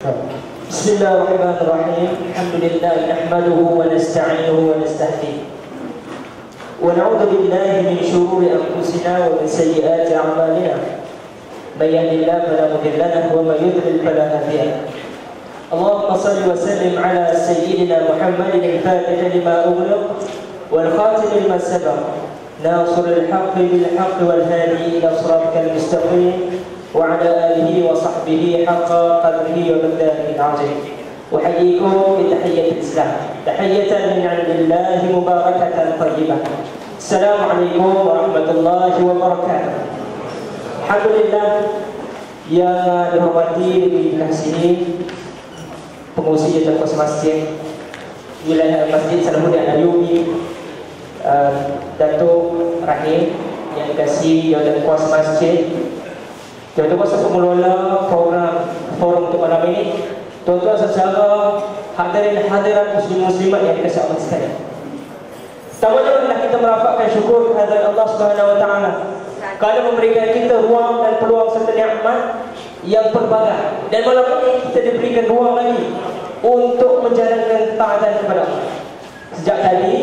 بسم الله الرحمن الرحيم. الحمد لله نحمده ونستعينه ونستهديه ونعوذ بالله من شرور أنفسنا ومن سيئات أعمالنا. من يهد الله فلا مضل له ومن يضلل فلا هادي له. اللهم صل وسلم على سيدنا محمد الفاتح لما أغلق والخاتم لما سبق ناصر الحق بالحق والهادي إلى صراطك المستقيم وعلى آله وصحبه حق قدره ومقداره العظيم. أحييكم بتحية الإسلام، تحية من عند الله مباركة طيبة. السلام عليكم ورحمة الله وبركاته. Alhamdulillah yang dihormati dikasihi pengurusi Jatuh Kuasa Masjid wilayah Masjid Salahuddin Al-Ayyubi, Datuk Rahim yang dikasihi Jatuh Kuasa Masjid, Jatuh Kuasa pengelola program forum untuk malam ini, tuan-tuan secara hadirin hadirat muslim-muslimat yang dikasihi Allah sekalian. Pertama-tama kita merapatkan syukur kehadirat Allah Subhanahu Wa Taala kerana memberikan kita ruang dan peluang serta nikmat yang pelbagai, dan malam ini kita diberikan ruang lagi untuk menjalankan taatan kepada Allah. Sejak tadi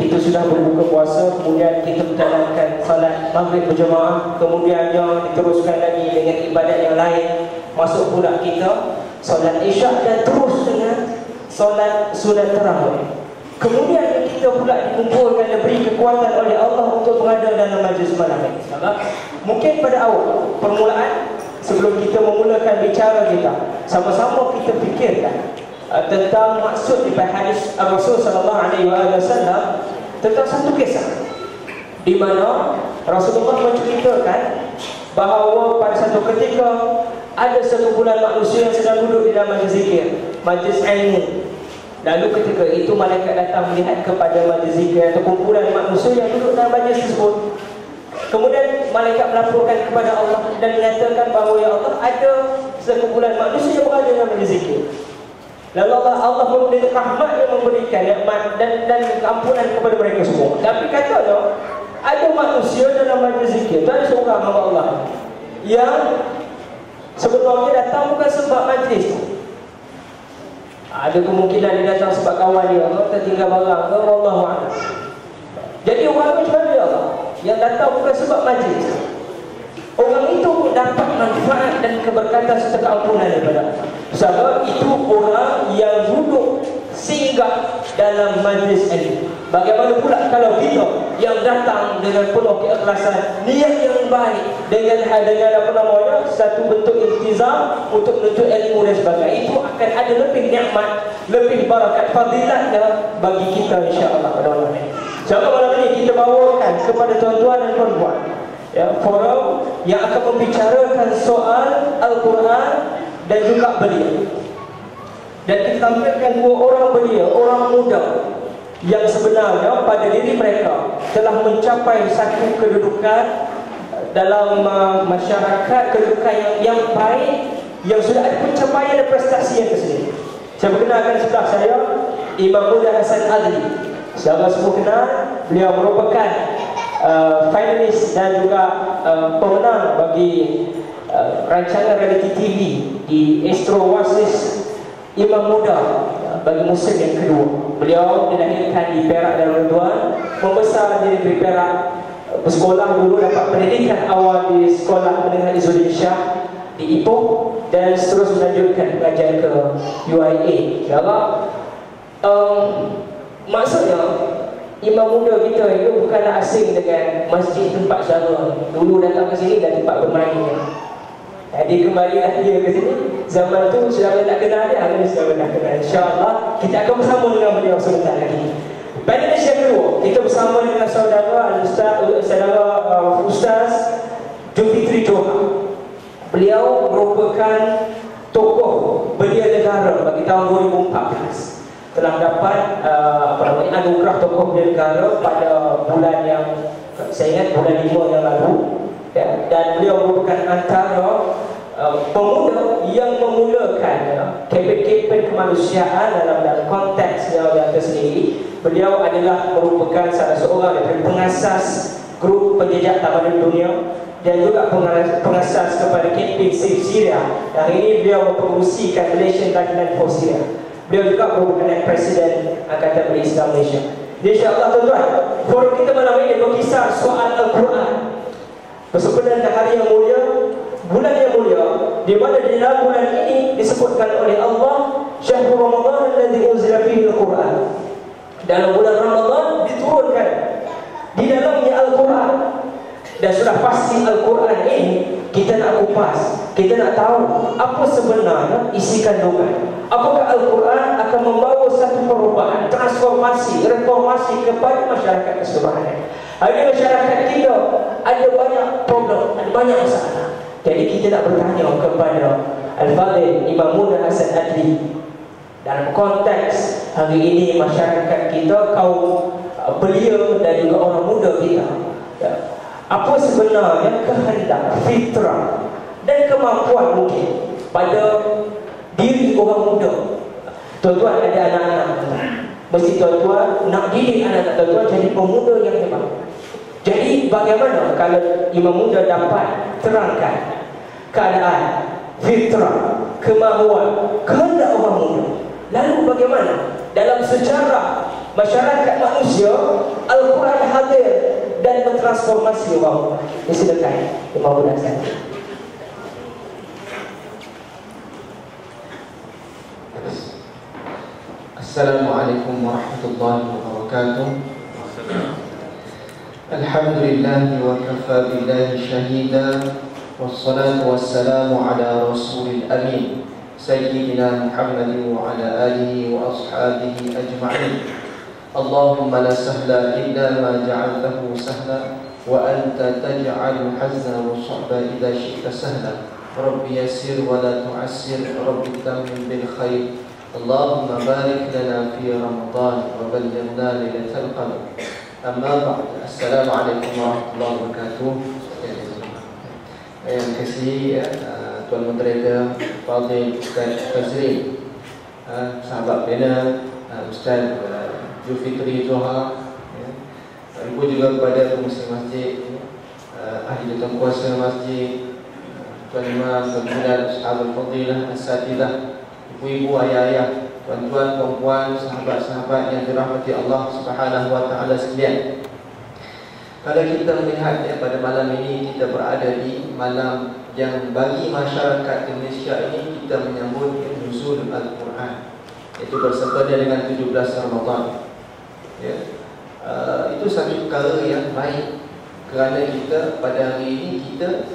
kita sudah berbuka puasa, kemudian kita menjalankan salat maghrib berjemaah, kemudiannya diteruskan lagi dengan ibadat yang lain, masuk pula kita solat isyak dan terus dengan solat sunat tarawih. Kemudian kita pula dikumpulkan dan beri kekuatan oleh Allah untuk berada dalam majlis malam ini. Mungkin pada awal permulaan, sebelum kita memulakan bicara kita, sama-sama kita fikirkan tentang maksud di hadis Rasul sallallahu alaihi wasallam tentang satu kisah di mana Rasulullah menceritakan bahawa pada satu ketika ada sekumpulan manusia yang sedang duduk di dalam majlis zikir, majlis ilmu. Lalu ketika itu malaikat datang melihat kepada majlis zikir atau kumpulan manusia yang duduk dalam majlis tersebut. Kemudian malaikat melaporkan kepada Allah dan menyatakan bahawa ya Allah, ada sekumpulan manusia yang berada dalam majlis zikir. Lalu Allah memberikan rahmat yang memberikan nikmat dan keampunan kepada mereka semua. Tapi katanya ada manusia dalam majlis zikir, ada seorang hamba Allah yang sebenarnya datang bukan sebab majlis tu. Ada kemungkinan dia datang sebab kawan dia, atau tertinggal barang, atau wallahu a'lam. Jadi orang macam mana ya Allah? Yang datang bukan sebab majlis. Orang itu dapat manfaat dan keberkatan serta keampunan daripada Allah. Sebab itu orang yang duduk singgah dalam majlis ini. Bagaimana pula kalau kita yang datang dengan penuh keikhlasan, niat yang baik, dengan apa namanya, satu bentuk iltizam untuk menuntut ilmu dan sebagainya, itu akan ada lebih nikmat, lebih barakat, fadilatnya bagi kita insya-Allah pada malam ini. Jadi malam ini kita bawakan kepada tuan-tuan dan puan-puan ya, forum yang akan membicarakan soal Al-Quran dan juga belia. Dan kita tampilkan dua orang belia, orang muda yang sebenarnya pada diri mereka telah mencapai satu kedudukan dalam masyarakat, kedudukan yang baik, yang sudah ada pencapaian dan prestasi yang tersendiri. Saya perkenalkan sebelah saya Imam Muda Hasan Adli. Secara semua kenal, beliau merupakan finalis dan juga pemenang bagi rancangan reality TV di Astro Wasis Imam Muda bagi musim yang kedua. Beliau dilahirkan di Perak dan Redwan, membesar di negeri Perak, bersekolah dulu, dapat pendidikan awal di Sekolah Menengah Izzuddin Shah di Ipoh, dan terus melanjutkan pengajian ke UIA. Maksudnya Imam muda kita itu bukanlah asing dengan masjid tempat syara. Dulu datang ke sini dan tempat bermainnya. Jadi kembalilah dia ke sini. Zaman tu sudah tak kenal dia, hari ni sudah dah kenal. InsyaAllah kita akan bersama dengan beliau sebentar lagi. Pada sesi yang kedua, kita bersama dengan saudara Ustaz Julfitri Johar. Beliau merupakan tokoh belia negara bagi tahun 2014. Telah dapat anugerah tokoh belia negara pada bulan yang saya ingat bulan 5 yang lalu ya, dan beliau merupakan antara pemuda yang memulakan kempen kemanusiaan dalam konteks yang tersendiri. Beliau adalah merupakan salah seorang daripada pengasas grup penjejak tamadun dunia dan juga pengasas kepada campaign Save Syria. Yang ini beliau mempengurusikan Malaysian Guideline for Syria. Beliau juga merupakan Presiden Angkatan Berislam Malaysia. InsyaAllah tuan-tuan, forum kita malam ini berkisar soal Al-Quran. Bersempena hari yang mulia, bulan yang mulia, di mana di dalam bulan ini disebutkan oleh Allah, Syahrul Ramadan alladzi unzila fihi Al-Quran. Dalam bulan Ramadan diturunkan di dalamnya Al-Quran. Dan sudah pasti Al-Quran ini kita nak kupas, kita nak tahu apa sebenarnya isi kandungan. Apakah Al-Quran akan membawa satu perubahan, transformasi, reformasi kepada masyarakat keseluruhan. Hari masyarakat kita ada banyak problem, ada banyak masalah. Jadi kita nak bertanya kepada Al-Fadhil Imam Muda Hasan Adli, dalam konteks hari ini masyarakat kita, kaum belia dan juga orang muda kita, apa sebenarnya kehendak, fitrah dan kemampuan mungkin pada diri orang muda. Tuan-tuan ada anak-anak, mesti tuan-tuan nak didik anak-anak tuan-tuan jadi pemuda yang hebat. Jadi bagaimana kalau Imam Muda dapat terangkan keadaan, fitrah, kemahuan, kehendak orang muda, lalu bagaimana dalam sejarah masyarakat manusia Al-Quran hadir dan bertransformasi orang. Disilakan Imam Muda sekalian. Assalamualaikum warahmatullahi wabarakatuh. Alhamdulillah wa kafa billahi shahida, wassalatu wassalamu ala rasulil amin, Sayyidina Muhammadin wa ala alihi wa ashabihi ajma'in. Allahumma la sahla illa ma ja'altahu sahla, wa anta taj'alul hazna wa sa'ba idha syi'ta sahla. Rabbi yassir wa la tu'assir, Rabbi tammim bil khair. Allahumma barik lana fi Ramadan wa ballighna lailatul qadr. Amma ba'd. Assalamualaikum warahmatullahi wabarakatuh. Terima kasih Tuan Moderator Fadhil Ustaz Fazril, sahabat panel Ustaz Zulfikri Zohar, lupa juga kepada pengurusi masjid, ahli jawatan kuasa masjid, Tuan Imam, Tuan Bilal, sahabat Fadilah, Asatidah, ibu-ibu, ayah-ayah, tuan-tuan, puan-puan, sahabat-sahabat yang dirahmati Allah Subhanahu wa taala sekalian. Kalau kita melihat pada malam ini, kita berada di malam yang bagi masyarakat Indonesia ini kita menyambut nuzul Al-Quran, iaitu bersempena dengan 17 Ramadan. Itu satu perkara yang baik, kerana kita pada hari ini kita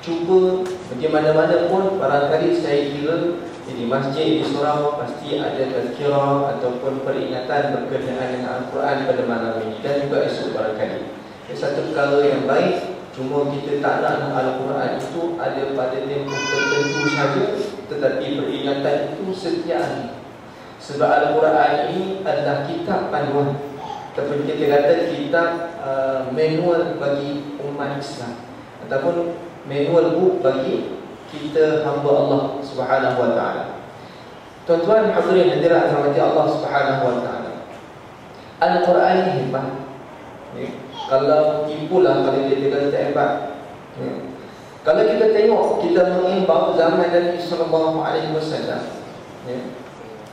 cuba bagaimana-mana pun, barangkali saya kira di masjid di Sarawak pasti ada tazkirah ataupun peringatan berkenaan dengan Al-Quran pada malam ini dan juga esok barangkali. Satu perkara yang baik, cuma kita tak nak Al-Quran itu ada pada tempoh tertentu saja, tetapi peringatan itu setiap hari. Sebab Al-Quran ini adalah kitab panduan, ataupun kita kata kitab manual bagi umat Islam, ataupun manual book bagi kita hamba Allah Subhanahu wa taala. Tuan-tuan hadirin hadirat rahmati Allah Subhanahu wa taala, Al-Quran ini hebat. Kalau tipulah kalau dia kata hebat. Kalau kita tengok, kita mengimbau zaman Nabi sallallahu alaihi wasallam.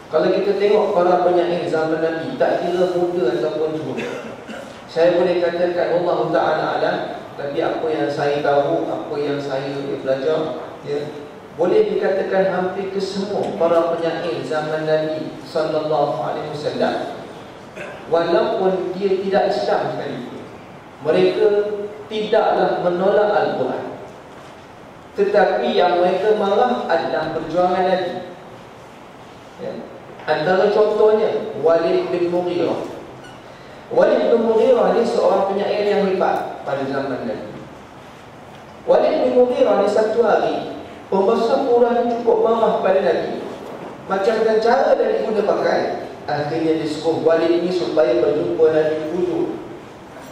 Kalau kita tengok para penyair zaman Nabi, tak kira muda ataupun tua, saya boleh katakan Allah Ta'ala alam, tapi apa yang saya tahu, apa yang saya belajar, boleh dikatakan hampir ke semua para penyair zaman Nabi sallallahu alaihi wasallam, walaupun dia tidak Islam sekalipun, mereka tidaklah menolak Al-Quran, tetapi yang mereka marah adalah perjuangan Nabi. Antara contohnya Walid bin Mughirah. Walid bin Mughirah ni seorang penyair yang hebat pada zaman Nabi. Walid bin Mughirah ni satu hari pembesar Quraisy cukup marah pada Nabi, macam dan cara Nabi guna pakai. Akhirnya disuruh Walid ni supaya berjumpa Nabi dulu.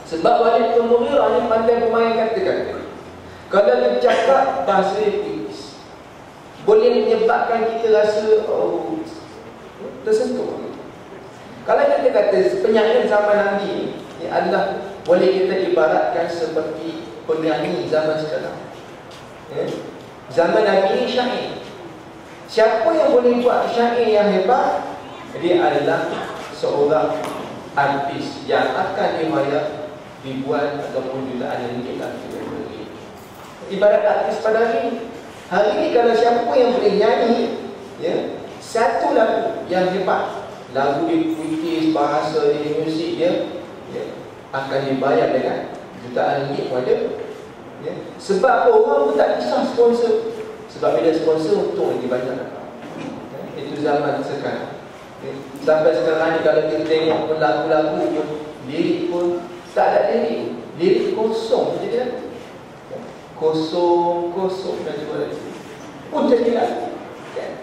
Sebab Walid bin Mughirah ni pandai bermain kata-kata. Kalau dia cakap bahasa tipis, boleh menyebabkan kita rasa tersentuh. Kalau kita kata penyair zaman Nabi ni adalah, boleh kita ibaratkan seperti penyanyi zaman sekarang. Zaman Nabi ini syair. Siapa yang boleh buat syair yang hebat, dia adalah seorang artis yang akan dibayar ribuan ataupun jutaan ringgit lah. Ibarat artis pada hari ini. Hari ini kalau siapa yang boleh nyanyi satu lagu yang hebat, lagu dia puitis, bahasa dia, muzik dia, akan dibayar dengan jutaan ringgit pada. Sebab orang pun tak kisah sponsor. Sebab bila sponsor untung lagi banyak. Itu zaman sekarang. Sampai sekarang ni kalau kita tengok pun lagu-lagu pun, lirik pun tak ada lirik. Lirik kosong je dia. Kosong dan sebagainya. Pun jadi lagu.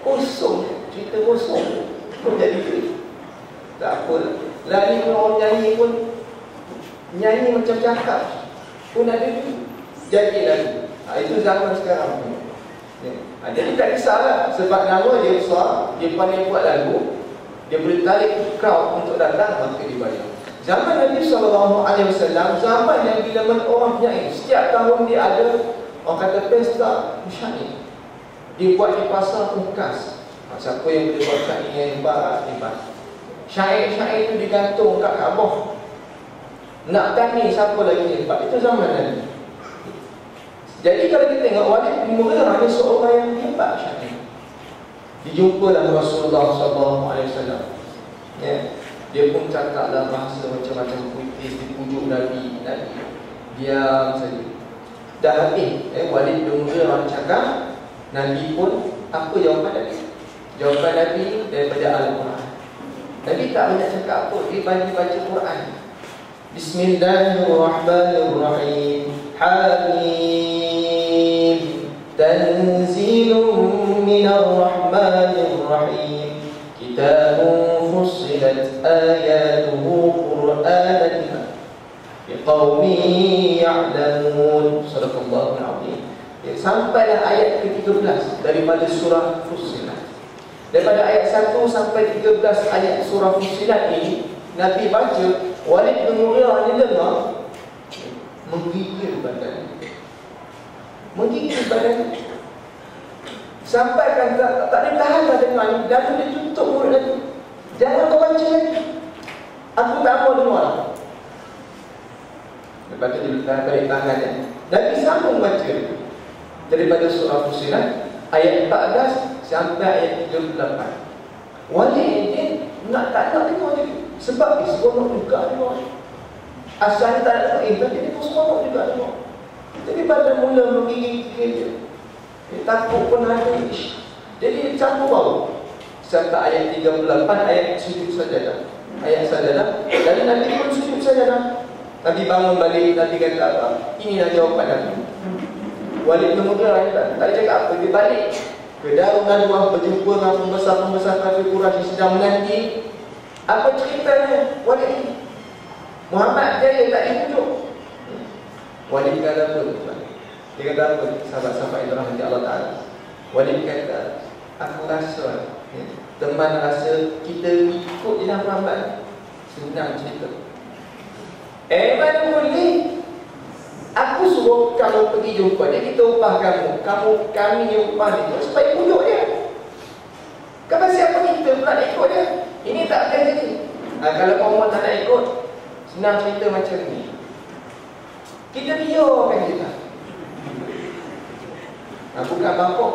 Kosong, cerita kosong pun jadi lirik. Tak apa. Lagi pun orang nyanyi pun nyanyi macam cakap pun ada lirik. Jadi lagu. Itu zaman sekarang pun. Jadi tak kisahlah. Sebab nama dia besar, dia pandai buat lagu, dia boleh tarik crowd untuk datang, maka dibayar. Zaman Nabi SAW, zaman yang bila mana orang penyair, setiap tahun dia ada, orang kata pesta syair. Dia buat di pasar Pungkas. Siapa yang boleh buat syair yang hebat. Syair-syair itu digantung kat Kaabah. Nak tanya siapa lagi hebat. Itu zaman Nabi. Jadi kalau kita tengok Walid bin Mughirah ni seorang yang hebat syair. Dijumpalah Rasulullah SAW. Dia pun cakap dalam bahasa macam-macam puitis, dipujuk Nabi. Diam saja. Dah habis Walid bin Mughirah cakap, Nabi pun apa jawapan Nabi? Jawapan Nabi daripada Al-Quran. Nabi tak banyak cakap apa, dia banyak baca Quran. Bismillahirrahmanirrahim. Hamim. Tanzilun minarrahmanirrahim. Kitabun fussilat ayatuhu Qur'anan liqaumin ya'lamun. Sadaqallahul azim. Sampailah ayat ke-13 daripada surah Fussilat. Daripada ayat 1 sampai 13 ayat surah Fussilat ini Nabi baca, Walid bin Mughirah ni dengar, menggigil badan. Sampai kan tak boleh tahan lah dengar. Lalu dia tutup mulut lagi. Jangan kau baca lagi. Aku tak mau dengar. Lepas tu dia balik tangannya. Nabi sambung baca daripada surah Fussilat ayat 14 sampai ayat 38. Walid ni tak nak dengar lagi. Sebab dia seronok juga dengar. Asalnya tak nak dengar, tapi dia pun seronok juga dengar. Tapi pada mula menggigil dia, dia takut pun ada. Jadi dia campur bau. Sampai ayat 38, ayat sujud sajadah. Ayat sajadah. Lalu Nabi pun sujud sajadah. Nabi bangun balik, Nabi kata apa? Inilah jawapan Nabi. Walid bin Mughirah tak cakap apa. Dia balik ke Darun Nadwah, berjumpa dengan pembesar-pembesar kafir Quraisy sedang menanti. Apa ceritanya Walid ini? Muhammad jaya tak dipujuk. Walid kata apa? Dia kata apa? Sahabat-sahabat yang dirahmati Allah Ta'ala. Walid kata, aku rasa teman rasa kita ikut je lah Muhammad. Senang cerita. Mana boleh? Aku suruh kamu pergi jumpa dia, kita upah kamu. Kami yang upah dia supaya pujuk dia. Kenapa siapa ni kita pula nak ikut dia? Ini tak boleh jadi. Kalau kamu tak nak ikut, senang cerita macam ni. Kita biarkan je lah. Bukan bangkok.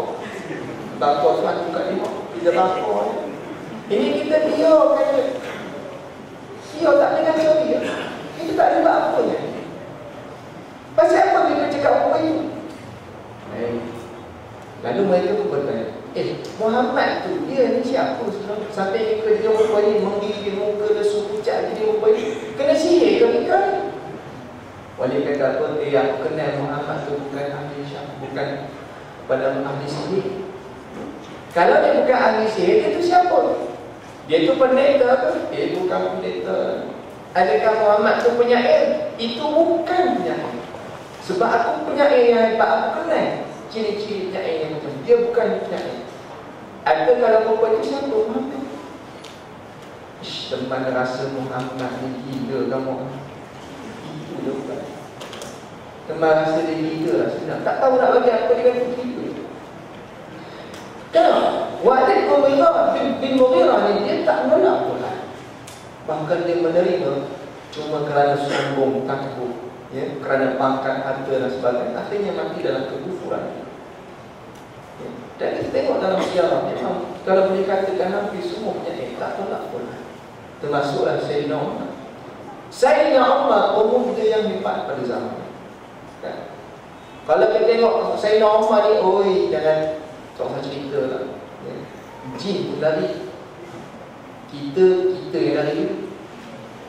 Bangkok tu bukan tengok. Kita bangkok. Ini kita biarkan je. Biar tak dengar suara dia. Kita tak ada buat apa je. Pasal apa kita cakap apa itu? Lalu mereka pun bertanya, Muhammad tu, dia ni siapa? Sampai dia rupa ni menggigil muka lesu pucat dia rupa ni. Kena sihir ke mereka ni? Walid kata apa? Aku kenal Muhammad tu bukan ahli syam, bukan pada ahli sihir. Kalau dia bukan ahli sihir, dia tu siapa? Dia tu pendeta ke? Dia bukan pendeta. Adakah Muhammad tu penyair? Itu bukan penyair. Sebab aku penyair yang hebat, aku kenal ciri-ciri penyair yang macam dia bukan penyair. Ada kalau perempuan itu siapa? Muhammad. Teman rasa Muhammad ni gila kamu. Itu dia bukan. Teman rasa dia gila lah sebenarnya. Tak tahu nak bagi apa dengan kita. Kenapa? Walid bin Mughirah ni dia tak menolak pula. Bahkan dia menerima cuma kerana sombong, takut, ya, kerana pangkat, harta dan sebagainya. Akhirnya mati dalam kekufuran. Ya. Dan kita tengok dalam sejarah memang kalau boleh katakan hampir semua penyakit tak tolak pula. Termasuklah Sayyidina Umar. Sayyidina Umar pemuda yang hebat pada zaman. Kan? Kalau kita tengok Sayyidina Umar ni, oi, jangan tak usah cerita lah. Ya. Jin pun lari. Kita yang lari.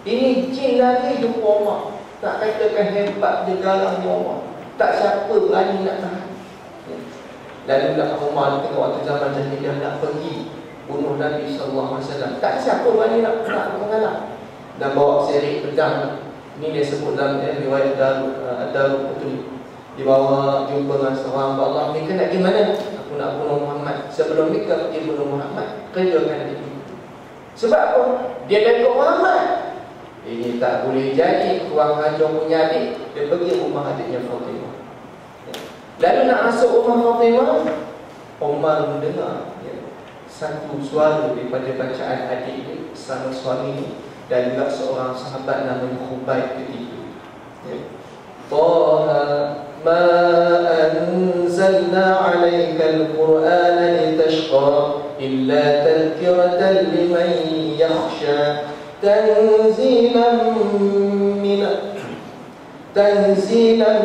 Ini jin lari jumpa Umar. Tak katakan hebat dia galangnya Umar. Tak siapa berani nak tahan. Ya. Lalu nak Umar ni tengok waktu zaman jahiliyah nak pergi bunuh Nabi SAW. Tak siapa berani nak mengalah. Dan bawa serik pedang. Ini dia sebut dalam riwayat Darul-Qutni. Dibawa jumpa dengan seorang hamba Allah. Mereka nak gimana? Aku nak bunuh Muhammad. Sebelum mereka pergi bunuh Muhammad, kerjakan dia. Sebab apa? Dia dah ikut Muhammad. Ini tak boleh jadi. Kurang hajar punya adik. Dia pergi rumah adiknya Fatimah. Lalu nak masuk rumah Fatimah, Umar mendengar satu suara daripada bacaan adik dia sama suami ni, dan juga seorang sahabat namanya Khubayb ketika. Taha ma anzalna 'alaikal Qur'ana litashqa illa tadhkiratan liman yakhsha tanzilan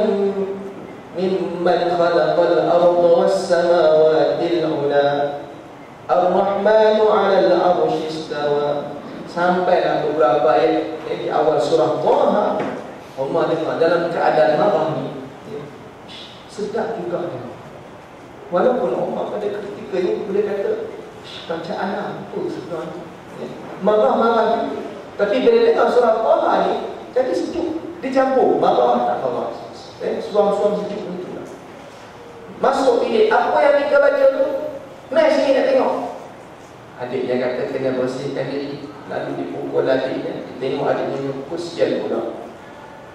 mimman khalaqal arda was samawati al-'ula ar-rahmanu 'alal 'arsy istawa. Sampailah beberapa ayat di awal surah Taha. Umar dengar dalam keadaan marah ni, sedap juga dia. Walaupun Umar pada ketika ini boleh kata bacaan apa sebenarnya, marah-marah juga. Tapi bila dengar surah Taha ni, jadi sejuk. Dicampur marah tak marah, suam-suam sejuk itulah. Masuk bilik, apa yang mereka baca tu? Mai sini nak tengok. Adiknya kata kena bersihkan diri. Lalu dipukul adiknya. Tengok adiknya kesian pula.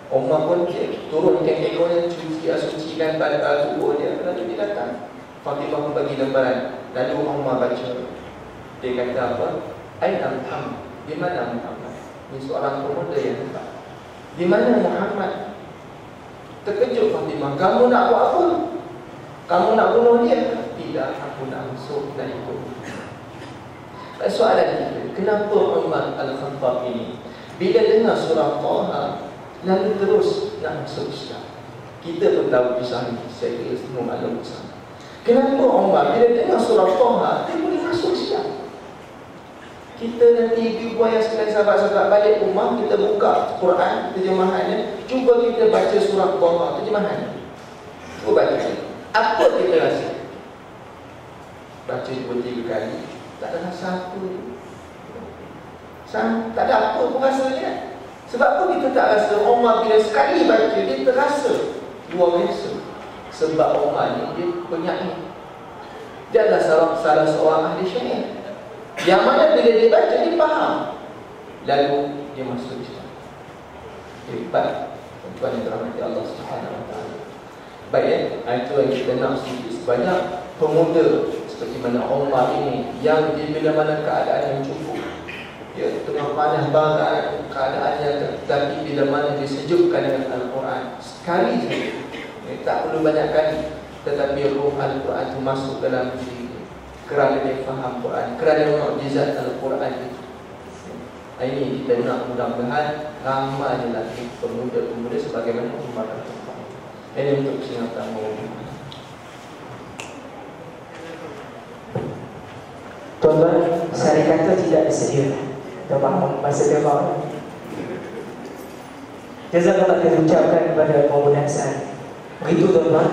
Umar pun turunkan ekornya, sucikan badan tubuh dia. Lalu dia datang. Fatimah pun bagi lembaran. Lalu Umar baca. Dia kata apa? Aina Muhammad. Di mana Muhammad? Ini seorang pemuda yang hebat. Di mana Muhammad? Terkejut Fatimah. Kamu nak buat apa? Kamu nak bunuh dia? Tidak, aku nak masuk dan ikut. Soalan kita, kenapa Umar Al-Khattab ini bila dengar surah Taha lalu terus nak masuk Islam? Kita pun tahu kisah ini, saya kira semua maklum kisah. Kenapa Umar bila dengar surah Taha dia boleh masuk Islam? Kita nanti buaya sekalian sahabat-sahabat balik rumah, kita buka Quran terjemahannya, cuba kita baca surah Taha terjemahannya. Cuba baca. Apa kita rasa? Baca 2-3 kali, tak ada rasa apa. Tak ada apa pun rasanya. Sebab apa kita tak rasa? Umar bila sekali baca, dia terasa luar biasa. Sebab Umar ni dia penyair. Dia adalah salah seorang ahli syair, yang mana bila dia baca, dia faham. Lalu dia masuk Islam. Hebat. Tuan yang dirahmati Allah Subhanahu Wa Taala. Baik, itu yang kita nak sedikit sebanyak. Pemuda seperti mana Umar ini, yang di bila mana keadaan yang cukup, ya, tengah panas barat keadaannya, tetapi bila mana disejukkan dengan Al-Quran sekali saja, ya, tak perlu banyak kali, tetapi ruh Al-Quran itu masuk dalam diri dia, kerana dia faham Quran, kerana mukjizat Al-Quran itu. Ini kita nak mudah-mudahan ramai lagi pemuda-pemuda sebagaimana Umar Al-Khattab. Ini untuk kesempatan Tuan-tuan, saya kata tidak disediakan. Kita faham masa depan. Jazakallah kita ucapkan kepada pemuda saya. Begitu tuan-tuan,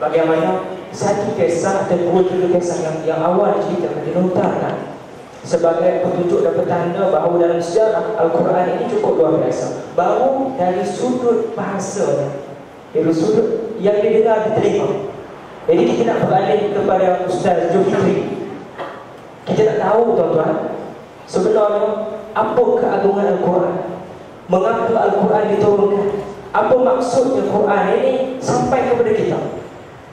bagaimana satu kisah dan 2-3 kisah yang awal diceritakan, dinotarkan sebagai petunjuk dan petanda bahawa dalam sejarah Al-Quran ini cukup luar biasa. Baru dari sudut bahasa, dari sudut yang didengar diterima. Jadi kita nak beralih kepada Ustaz Zulkifli. Kita nak tahu tuan-tuan, sebenarnya apa keagungan Al-Quran, mengapa Al-Quran diturunkan, apa maksudnya Quran ini sampai kepada kita,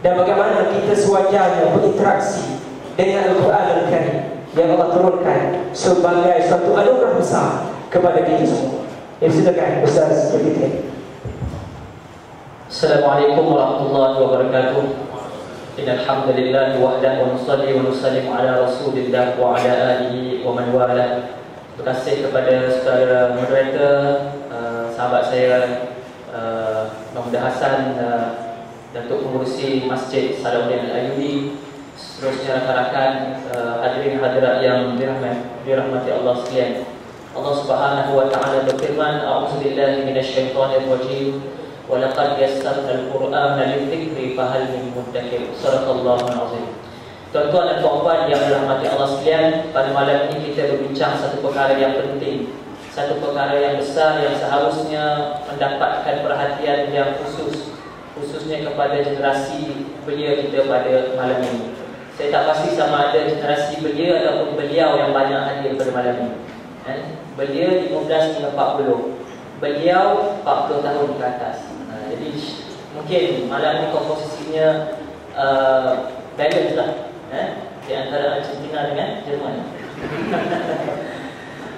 dan bagaimana kita sewajarnya berinteraksi dengan Al-Quran Al-Karim yang Allah turunkan sebagai suatu anugerah besar kepada kita semua. Silakan Ustaz berbicara. Assalamualaikum warahmatullahi wabarakatuh. Innal hamdalillah wahdahu wa nusalli wa nusallimu ala Rasulillah wa ala alihi wa man wala. Terima kasih kepada saudara moderator, sahabat saya Mahmud Hasan, Datuk Pengurusi Masjid Salahuddin Al-Ayyubi, seterusnya rakan-rakan hadirin hadirat yang dirahmati Allah sekalian. Allah Subhanahu wa taala berfirman, a'udzubillahi minasyaitonir rajim, wa laqad yassarna al-Qur'ana lidh-dhikri fahal min muddakir. Shadaqallahul azim. Tuan-tuan dan puan-puan yang dirahmati Allah sekalian, pada malam ini kita berbincang satu perkara yang penting, satu perkara yang besar yang seharusnya mendapatkan perhatian yang khususnya kepada generasi belia kita pada malam ini. Saya tak pasti sama ada generasi belia ataupun beliau yang banyak hadir pada malam ini. Belia 15 hingga 40, beliau 40 tahun ke atas. Jadi mungkin malam ini komposisinya balance lah, di antara Argentina dengan Jerman.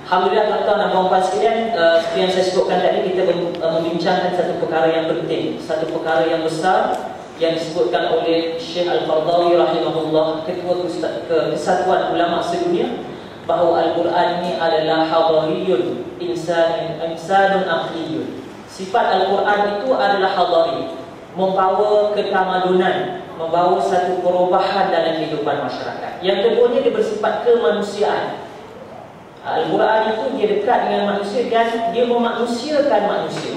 Alhamdulillah tuan-tuan dan puan-puan sekalian, seperti yang saya sebutkan tadi, kita membincangkan satu perkara yang penting, satu perkara yang besar yang disebutkan oleh Syekh Al-Qardawi rahimahullah, Ketua Kesatuan Ulama Sedunia, bahawa Al-Quran ini adalah hadariyun, insanun aqliyun. Sifat Al-Quran itu adalah hadari, membawa ketamadunan, membawa satu perubahan dalam kehidupan masyarakat. Yang keduanya, dia bersifat kemanusiaan. Al-Quran itu dia dekat dengan manusia dan dia memanusiakan manusia.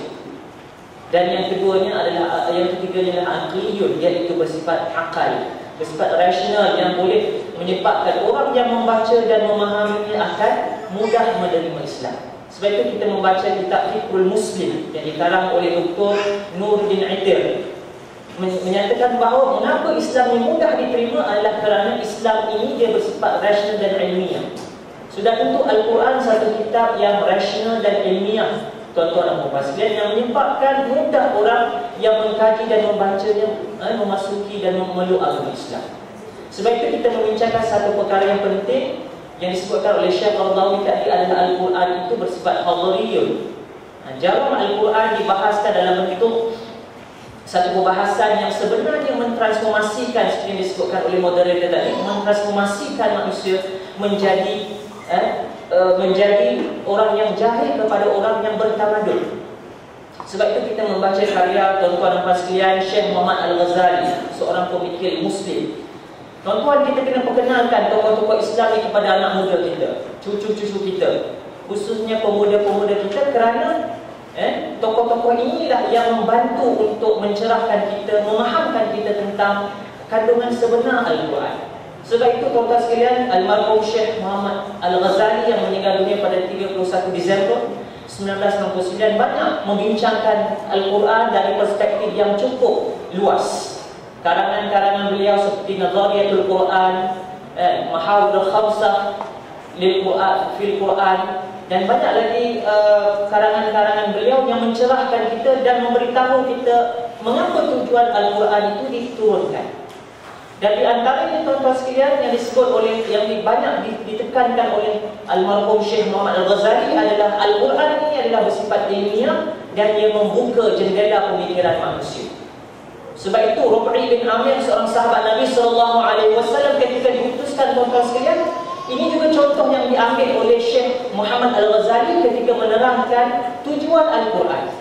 Dan yang ketiganya adalah aqliyun, iaitu bersifat akal, bersifat rasional, yang boleh menyebabkan orang yang membaca dan memahaminya akan mudah menerima Islam. Sebab itu kita membaca kitab Fiqhul Muslim yang dikarang oleh Dr. Nuruddin Aitir, menyatakan bahawa mengapa Islam yang mudah diterima adalah kerana Islam ini dia bersifat rasional dan ilmiah. Sudah tentu Al-Quran satu kitab yang rasional dan ilmiah, tuan-tuan dan puan-puan sekalian, yang menyebabkan mudah orang yang mengkaji dan membacanya memasuki dan memeluk agama Islam. Sebab itu kita membincangkan satu perkara yang penting yang disebutkan oleh Syekh Qardawi tadi, adalah Al-Quran itu bersifat hadariyun. Jarum Al-Quran dibahaskan dalam bentuk satu perbahasan yang sebenarnya mentransformasikan, seperti yang disebutkan oleh moderator tadi, mentransformasikan manusia menjadi orang yang jahil kepada orang yang bertamadun. Sebab itu kita membaca karya tuan-tuan dan puan sekalian Syekh Muhammad Al-Ghazali, seorang pemikir Muslim. Tuan-tuan, kita kena perkenalkan tokoh-tokoh Islam ini kepada anak muda kita, cucu-cucu kita, khususnya pemuda-pemuda kita, kerana tokoh-tokoh inilah yang membantu untuk mencerahkan kita, memahamkan kita tentang kandungan sebenar Al-Quran. Sebab itu tuan-tuan sekalian, almarhum Syekh Muhammad Al-Ghazali yang meninggal dunia pada 31 Disember 1969 banyak membincangkan Al-Quran dari perspektif yang cukup luas. Karangan-karangan beliau seperti Nazariyatul Quran, Mahawir Khamsah fil Quran, dan banyak lagi karangan-karangan beliau yang mencerahkan kita dan memberitahu kita mengapa tujuan Al-Quran itu diturunkan. Dan di antaranya tuan-tuan sekalian yang disebut oleh, yang banyak ditekankan oleh almarhum Syekh Muhammad Al-Ghazali adalah Al-Quran ini adalah bersifat ilmiah dan dia membuka jendela pemikiran manusia. Sebab itu Rub'i bin Amir, seorang sahabat Nabi SAW, ketika diutuskan tuan-tuan sekalian, ini juga contoh yang diambil oleh Syekh Muhammad Al-Ghazali ketika menerangkan tujuan Al-Quran.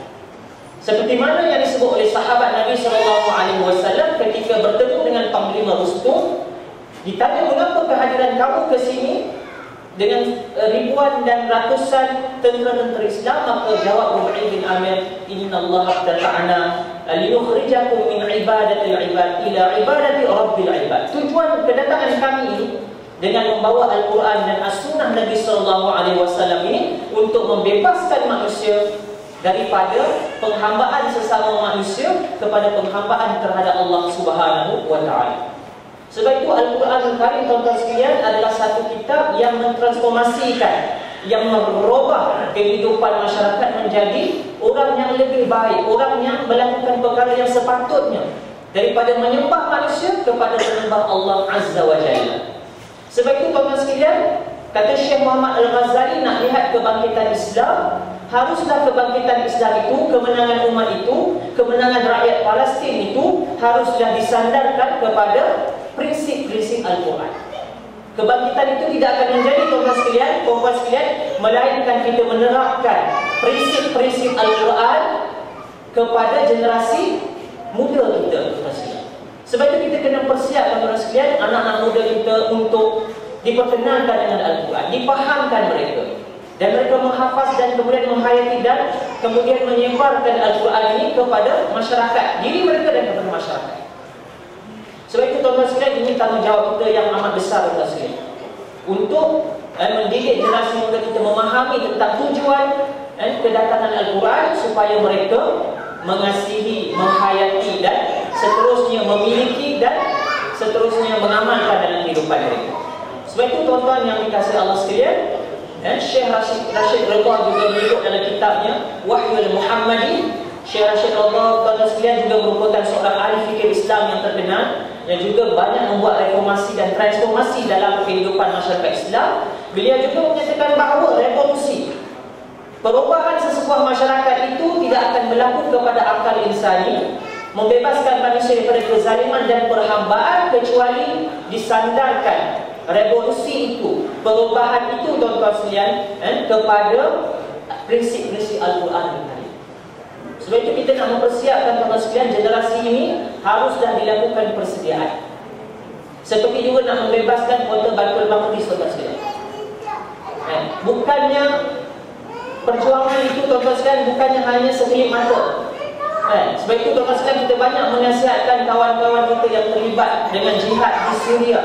Seperti mana yang disebut oleh sahabat Nabi SAW ketika bertemu dengan Panglima Rustum, ditanya, mengapa kehadiran kamu ke sini dengan ribuan dan ratusan tentera-tentera Islam? Maka jawab Rub'i bin Amir, innallaha ta'ala liyukhrijakum min ibadatil ibad ila ibadati rabbil ibad. Tujuan kedatangan kami ini dengan membawa Al-Quran dan As-Sunnah Nabi SAW ini untuk membebaskan manusia daripada penghambaan sesama manusia kepada penghambaan terhadap Allah Subhanahu wa taala. Sebab itu Al-Quran Al-Karim tuan-tuan sekalian adalah satu kitab yang mentransformasikan yang merubah kehidupan masyarakat menjadi orang yang lebih baik, orang yang melakukan perkara yang sepatutnya, daripada menyembah manusia kepada menyembah Allah Azza wa Jalla. Sebab itu tuan-tuan sekalian, kata Syekh Muhammad Al-Ghazali, nak lihat kebangkitan Islam, haruslah kebangkitan Islam itu, kemenangan umat itu, kemenangan rakyat Palestin itu haruslah disandarkan kepada prinsip-prinsip Al-Quran. Kebangkitan itu tidak akan menjadi, tuan-tuan sekalian, puan-puan sekalian, melainkan kita menerapkan prinsip-prinsip Al-Quran kepada generasi muda kita, tuan-tuan sekalian. Sebab itu kita kena persiap, tuan-tuan sekalian, anak-anak muda kita untuk diperkenalkan dengan Al-Quran, dipahamkan mereka, dan mereka menghafaz dan kemudian menghayati dan kemudian menyebarkan Al-Quran ini kepada masyarakat, diri mereka dan kepada masyarakat. Sebab itu tuan-tuan sekalian, ini tanggungjawab kita yang amat besar, tuan-tuan sekalian, untuk mendidik generasi muda kita memahami tentang tujuan kedatangan Al-Quran, supaya mereka mengasihi, menghayati dan seterusnya memiliki dan seterusnya mengamalkan dalam kehidupan mereka. Sebab itu tuan-tuan yang dikasihi Allah sekalian, Syekh Rashid Ridha juga menyebut dalam kitabnya Wahyul Muhammadi. Syekh Rashid Ridha, tuan-tuan sekalian, juga merupakan seorang ahli fikir Islam yang terkenal, yang juga banyak membuat reformasi dan transformasi dalam kehidupan masyarakat Islam. Beliau juga menyatakan bahawa revolusi, perubahan sesebuah masyarakat itu tidak akan berlaku kepada akal insani, membebaskan manusia daripada kezaliman dan perhambaan, kecuali disandarkan revolusi itu, perubahan itu, tuan-tuan sekalian, kepada prinsip-prinsip Al-Quran ini. Sebab itu kita nak mempersiapkan, tuan-tuan sekalian, generasi ini haruslah dilakukan persediaan. Seperti juga nak membebaskan kota Baitul Maqdis, tuan-tuan sekalian. Bukannya perjuangan itu, tuan-tuan sekalian, bukannya hanya sekelip mata. Sebab itu, tuan-tuan sekalian, kita banyak menasihatkan kawan-kawan kita yang terlibat dengan jihad di Syria.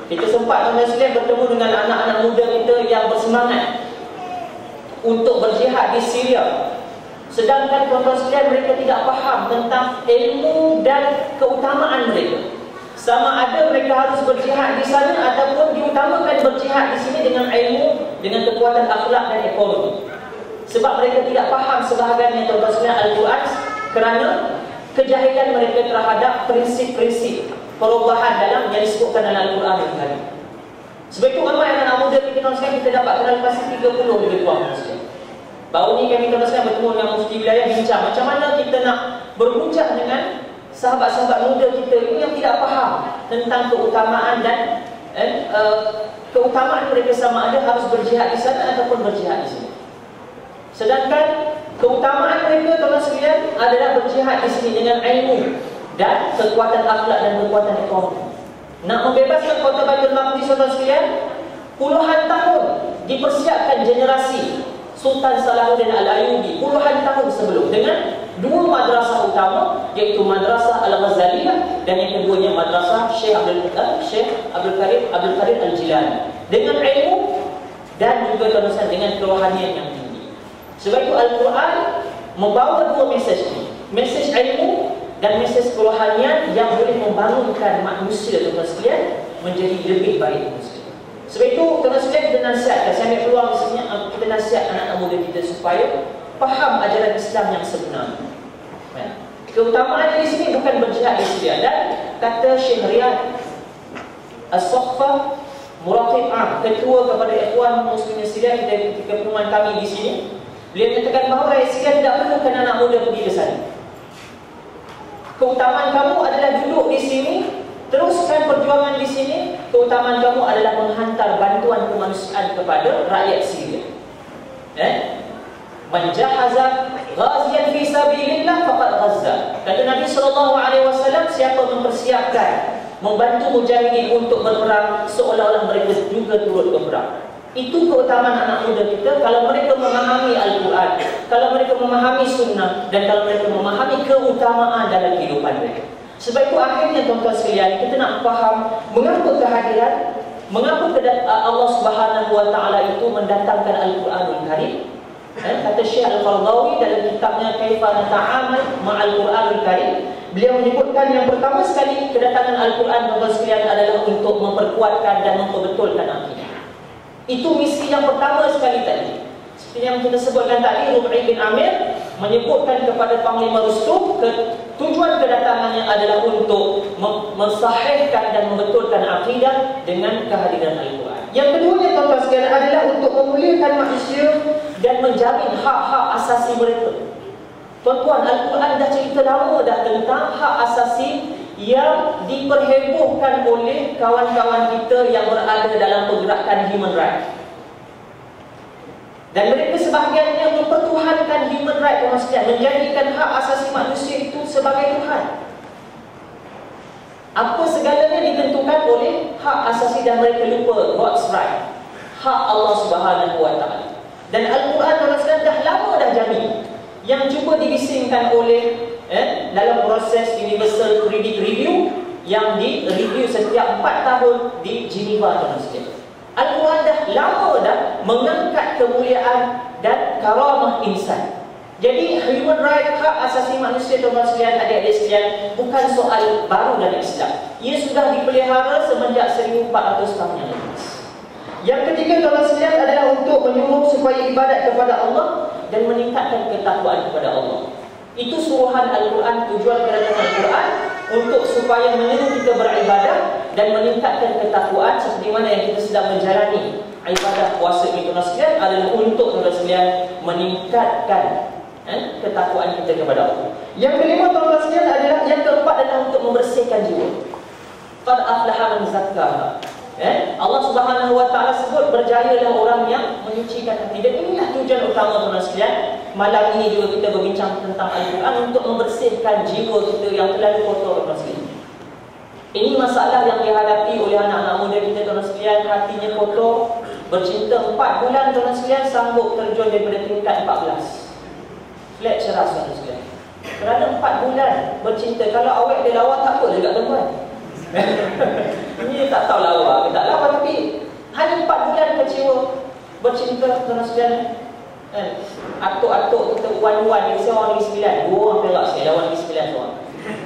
Kita sempat, tuan-tuan sekalian, bertemu dengan anak-anak muda kita yang bersemangat untuk berjihad di Syria. Sedangkan, tuan-tuan sekalian, mereka tidak faham tentang ilmu dan keutamaan mereka. Sama ada mereka harus berjihad di sana ataupun diutamakan berjihad di sini dengan ilmu, dengan kekuatan akhlak dan ekonomi. Sebab mereka tidak faham sebahagiannya, tuan-tuan sekalian, Al-Quran, kerana kejahilan mereka terhadap prinsip-prinsip perubahan dalam yang disebutkan dalam Al-Quran ini. Sebab itu ramai anak muda kita, tuan-tuan sekalian, kita dapat kenal pasti 30 lebih kurang, tuan-tuan sekalian. Baru ni kami, tuan-tuan sekalian, bertemu dengan mufti wilayah, bincang macam mana kita nak berbincang dengan sahabat-sahabat muda kita ini yang tidak faham tentang keutamaan dan keutamaan mereka, sama ada harus berjihad di sana ataupun berjihad di sini. Sedangkan keutamaan mereka, tuan-tuan sekalian, adalah berjihad di sini dengan ilmu dan kekuatan akhlak dan kekuatan ekonomi. Nak membebaskan kota Baitul Maqdis, tuan-tuan sekalian, puluhan tahun dipersiapkan generasi Sultan Salahuddin Al-Ayyubi, puluhan tahun sebelum, dengan dua madrasah utama, iaitu Madrasah Al-Ghazaliyah dan yang keduanya Madrasah Syekh Abdul Qadir Al-Jilani, dengan ilmu dan juga, tuan-tuan, dengan kerohanian yang tinggi. Sebab itu Al-Quran membawa dua mesej ini, mesej ilmu dan mesej kerohanian yang boleh membangunkan manusia, tuan-tuan sekalian, menjadi lebih baik manusia. Sebab itu, tuan-tuan sekalian, kita nasihatkan, saya ambil peluang di sini, kita nasihat anak-anak muda kita supaya faham ajaran Islam yang sebenar. Keutamaan di sini bukan berjihad di Syria. Dan kata Syekh Riyad As-Sokhfa, Muraqib Am, ketua kepada Ikhwan Muslimin Syria, ketika pertemuan kami di sini, beliau menyatakan bahawa rakyat Syria tidak perlukan anak muda pergi ke sana. Keutamaan kamu adalah duduk di sini, teruskan perjuangan di sini. Keutamaan kamu adalah menghantar bantuan kemanusiaan kepada rakyat Syria. Man jahaza ghaziyan fi sabilillah faqad ghazza. Kata Nabi SAW, siapa mempersiapkan, membantu mujahidin untuk berperang, seolah-olah mereka juga turut berperang. Itu keutamaan anak muda kita kalau mereka memahami Al-Quran, kalau mereka memahami sunnah, dan kalau mereka memahami keutamaan dalam kehidupan mereka. Sebab itu akhirnya, tuan-tuan sekalian, kita nak faham mengapa kehadiran, mengapa Allah Subhanahu wa Ta'ala itu mendatangkan Al-Quranul Karim. Kata Syekh Al-Qaradawi dalam kitabnya Kaifa Nata'amal Ma'al Quranul Karim, beliau menyebutkan yang pertama sekali kedatangan Al-Quran, tuan-tuan sekalian, adalah untuk memperkuatkan dan memperbetulkan akidah. Itu misi yang pertama sekali tadi. Seperti yang kita sebutkan tadi, Rub'i bin Amir menyebutkan kepada Panglima Rustum, tujuan kedatangannya adalah untuk mensahihkan dan membetulkan akidah dengan kehadiran Al-Quran. Yang keduanya tuan-tuan sekalian adalah untuk memuliakan manusia dan menjamin hak-hak asasi mereka. Tuan-tuan, Al-Quran dah cerita lama dah tentang hak asasi yang diperhebohkan oleh kawan-kawan kita yang berada dalam pergerakan human rights. Dan mereka sebahagiannya mempertuhankan human rights, maksudnya menjadikan hak asasi manusia itu sebagai Tuhan. Apa segalanya ditentukan oleh hak asasi dan mereka lupa God's right, hak Allah Subhanahu wa Ta'ala. Dan Al-Quran dah lama dah jamin, yang cuba dibisingkan oleh dalam proses Universal Periodic Review yang di-review setiap 4 tahun di Geneva, tuan-tuan. Al-Quran dah lama dah mengangkat kemuliaan dan karamah insan. Jadi human right, hak asasi manusia, tuan-tuan sekalian, adik-adik sekalian, bukan soal baru dalam Islam. Ia sudah dipelihara semenjak 1400 tahun yang lepas. Yang ketiga, tuan-tuan sekalian, adalah untuk menyuruh supaya ibadat kepada Allah dan meningkatkan ketakwaan kepada Allah. Itu suruhan Al-Quran, tujuan kedatangan Al-Quran untuk supaya menyuruh kita beribadah dan meningkatkan ketakwaan, seperti mana yang kita sedang menjalani ibadah puasa ini, tuan-tuan sekalian, adalah untuk tuan-tuan sekalian meningkatkan ketakwaan kita kepada Allah. Yang kelima, tuan-tuan sekalian, adalah yang keempat adalah untuk membersihkan jiwa. Qad aflaha man zakkaha. Allah Subhanahu wa Ta'ala sebut berjayalah orang yang menyucikan hati. Dan inilah tujuan utama, tuan-tuan sekalian. Malam ini juga kita berbincang tentang Al-Quran untuk membersihkan jiwa kita yang terlalu kotor, tuan-tuan sekalian. Ini masalah yang dihadapi oleh anak-anak muda kita, tuan-tuan sekalian. Hatinya kotor, bercinta 4 bulan, tuan-tuan sekalian, sanggup terjun daripada tingkat 14. Flat cerah, tuan-tuan sekalian. Kerana 4 bulan bercinta. Kalau awet dia lawa tak apa juga, tuan-tuan. Ini tak tahu lawa ke tak lawa, tapi hanya 4 bulan kecewa bercinta, tuan-tuan sekalian. Atuk-atuk kita wan-wan ni, saya orang Negeri Sembilan, 2 orang Perak, saya lawan Negeri Sembilan seorang.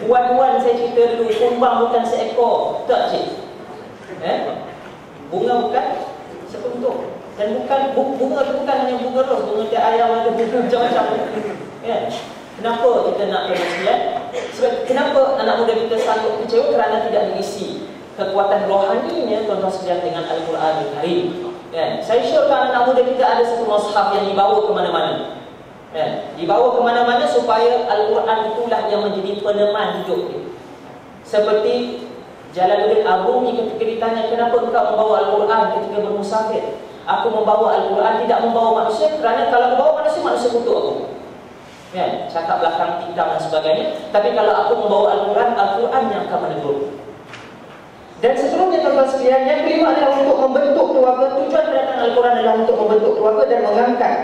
Wan-wan saya cerita dulu, kumbang bukan seekor, tak cik. Bunga bukan sekuntuk. Dan bukan bunga tu bukan hanya bunga ros, bunga tiap ayam ada bunga macam-macam. Kenapa kita nak bersekian? Sebab kenapa anak muda kita sanggup kecewa? Kerana tidak diisi kekuatan rohaninya, tuan-tuan sekalian, dengan Al-Quran Al-Karim. Saya syorkan anak muda kita ada satu mushaf yang dibawa ke mana-mana. Dibawa ke mana-mana supaya Al-Quran itulah yang menjadi peneman hidup dia. Seperti Jalaluddin Ar-Rumi ketika ditanya, kenapa engkau membawa Al-Quran ketika bermusafir? Aku membawa Al-Quran, tidak membawa manusia, kerana kalau membawa manusia, manusia kutuk aku. Cakap belakang, tikam dan sebagainya. Tapi kalau aku membawa Al-Quran, Al-Quran yang akan menegur. Dan seterusnya, tuan-tuan sekalian, yang kelima adalah untuk membentuk keluarga. Tujuan kedatangan Al-Quran adalah untuk membentuk keluarga dan mengangkat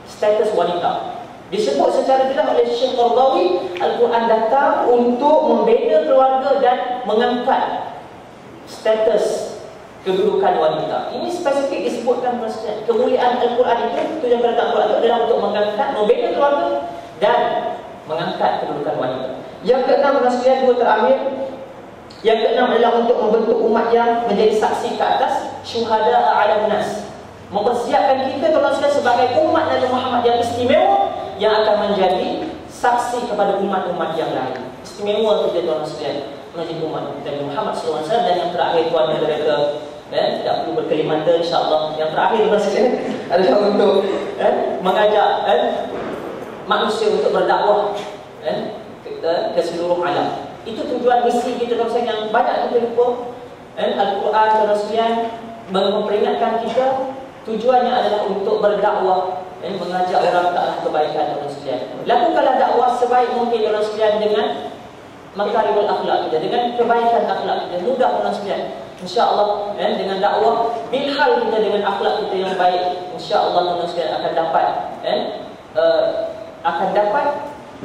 status wanita. Disebut secara jelas oleh Syekh Qaradawi, Al-Quran datang untuk membina keluarga dan mengangkat status kedudukan wanita. Ini spesifik disebutkan, kemuliaan Al-Quran itu, tujuan kedatangan Al-Quran itu adalah untuk mengangkat, membina keluarga dan mengangkat kedudukan wanita. Yang keenam, tuan-tuan sekalian, dua terakhir. Yang keenam adalah untuk membentuk umat yang menjadi saksi ke atas, syuhada ala nas. Mempersiapkan kita, tuan-tuan sekalian, sebagai umat Nabi Muhammad yang istimewa, yang akan menjadi saksi kepada umat-umat yang lain. Istimewa kita, tuan-tuan sekalian, menjadi umat Nabi Muhammad SAW. Dan yang terakhir, tuan dan mereka tidak perlu berkelimatan, insyaAllah. Yang terakhir, tuan-tuan sekalian, adalah untuk mengajak manusia untuk berdakwah ke seluruh alam. Itu tujuan misi kita, tuan-tuan sekalian, yang banyak kita lupa. Al-Quran, tuan-tuan sekalian, memperingatkan kita. Tujuannya adalah untuk berdakwah, mengajak orang ke arah kebaikan, tuan-tuan sekalian. Lakukanlah dakwah sebaik mungkin, tuan-tuan sekalian, dengan makarimul akhlak kita, dengan kebaikan akhlak kita. Mudah, tuan-tuan sekalian. InsyaAllah dengan dakwah, bilhal kita dengan akhlak kita yang baik, InsyaAllah, tuan-tuan sekalian, akan dapat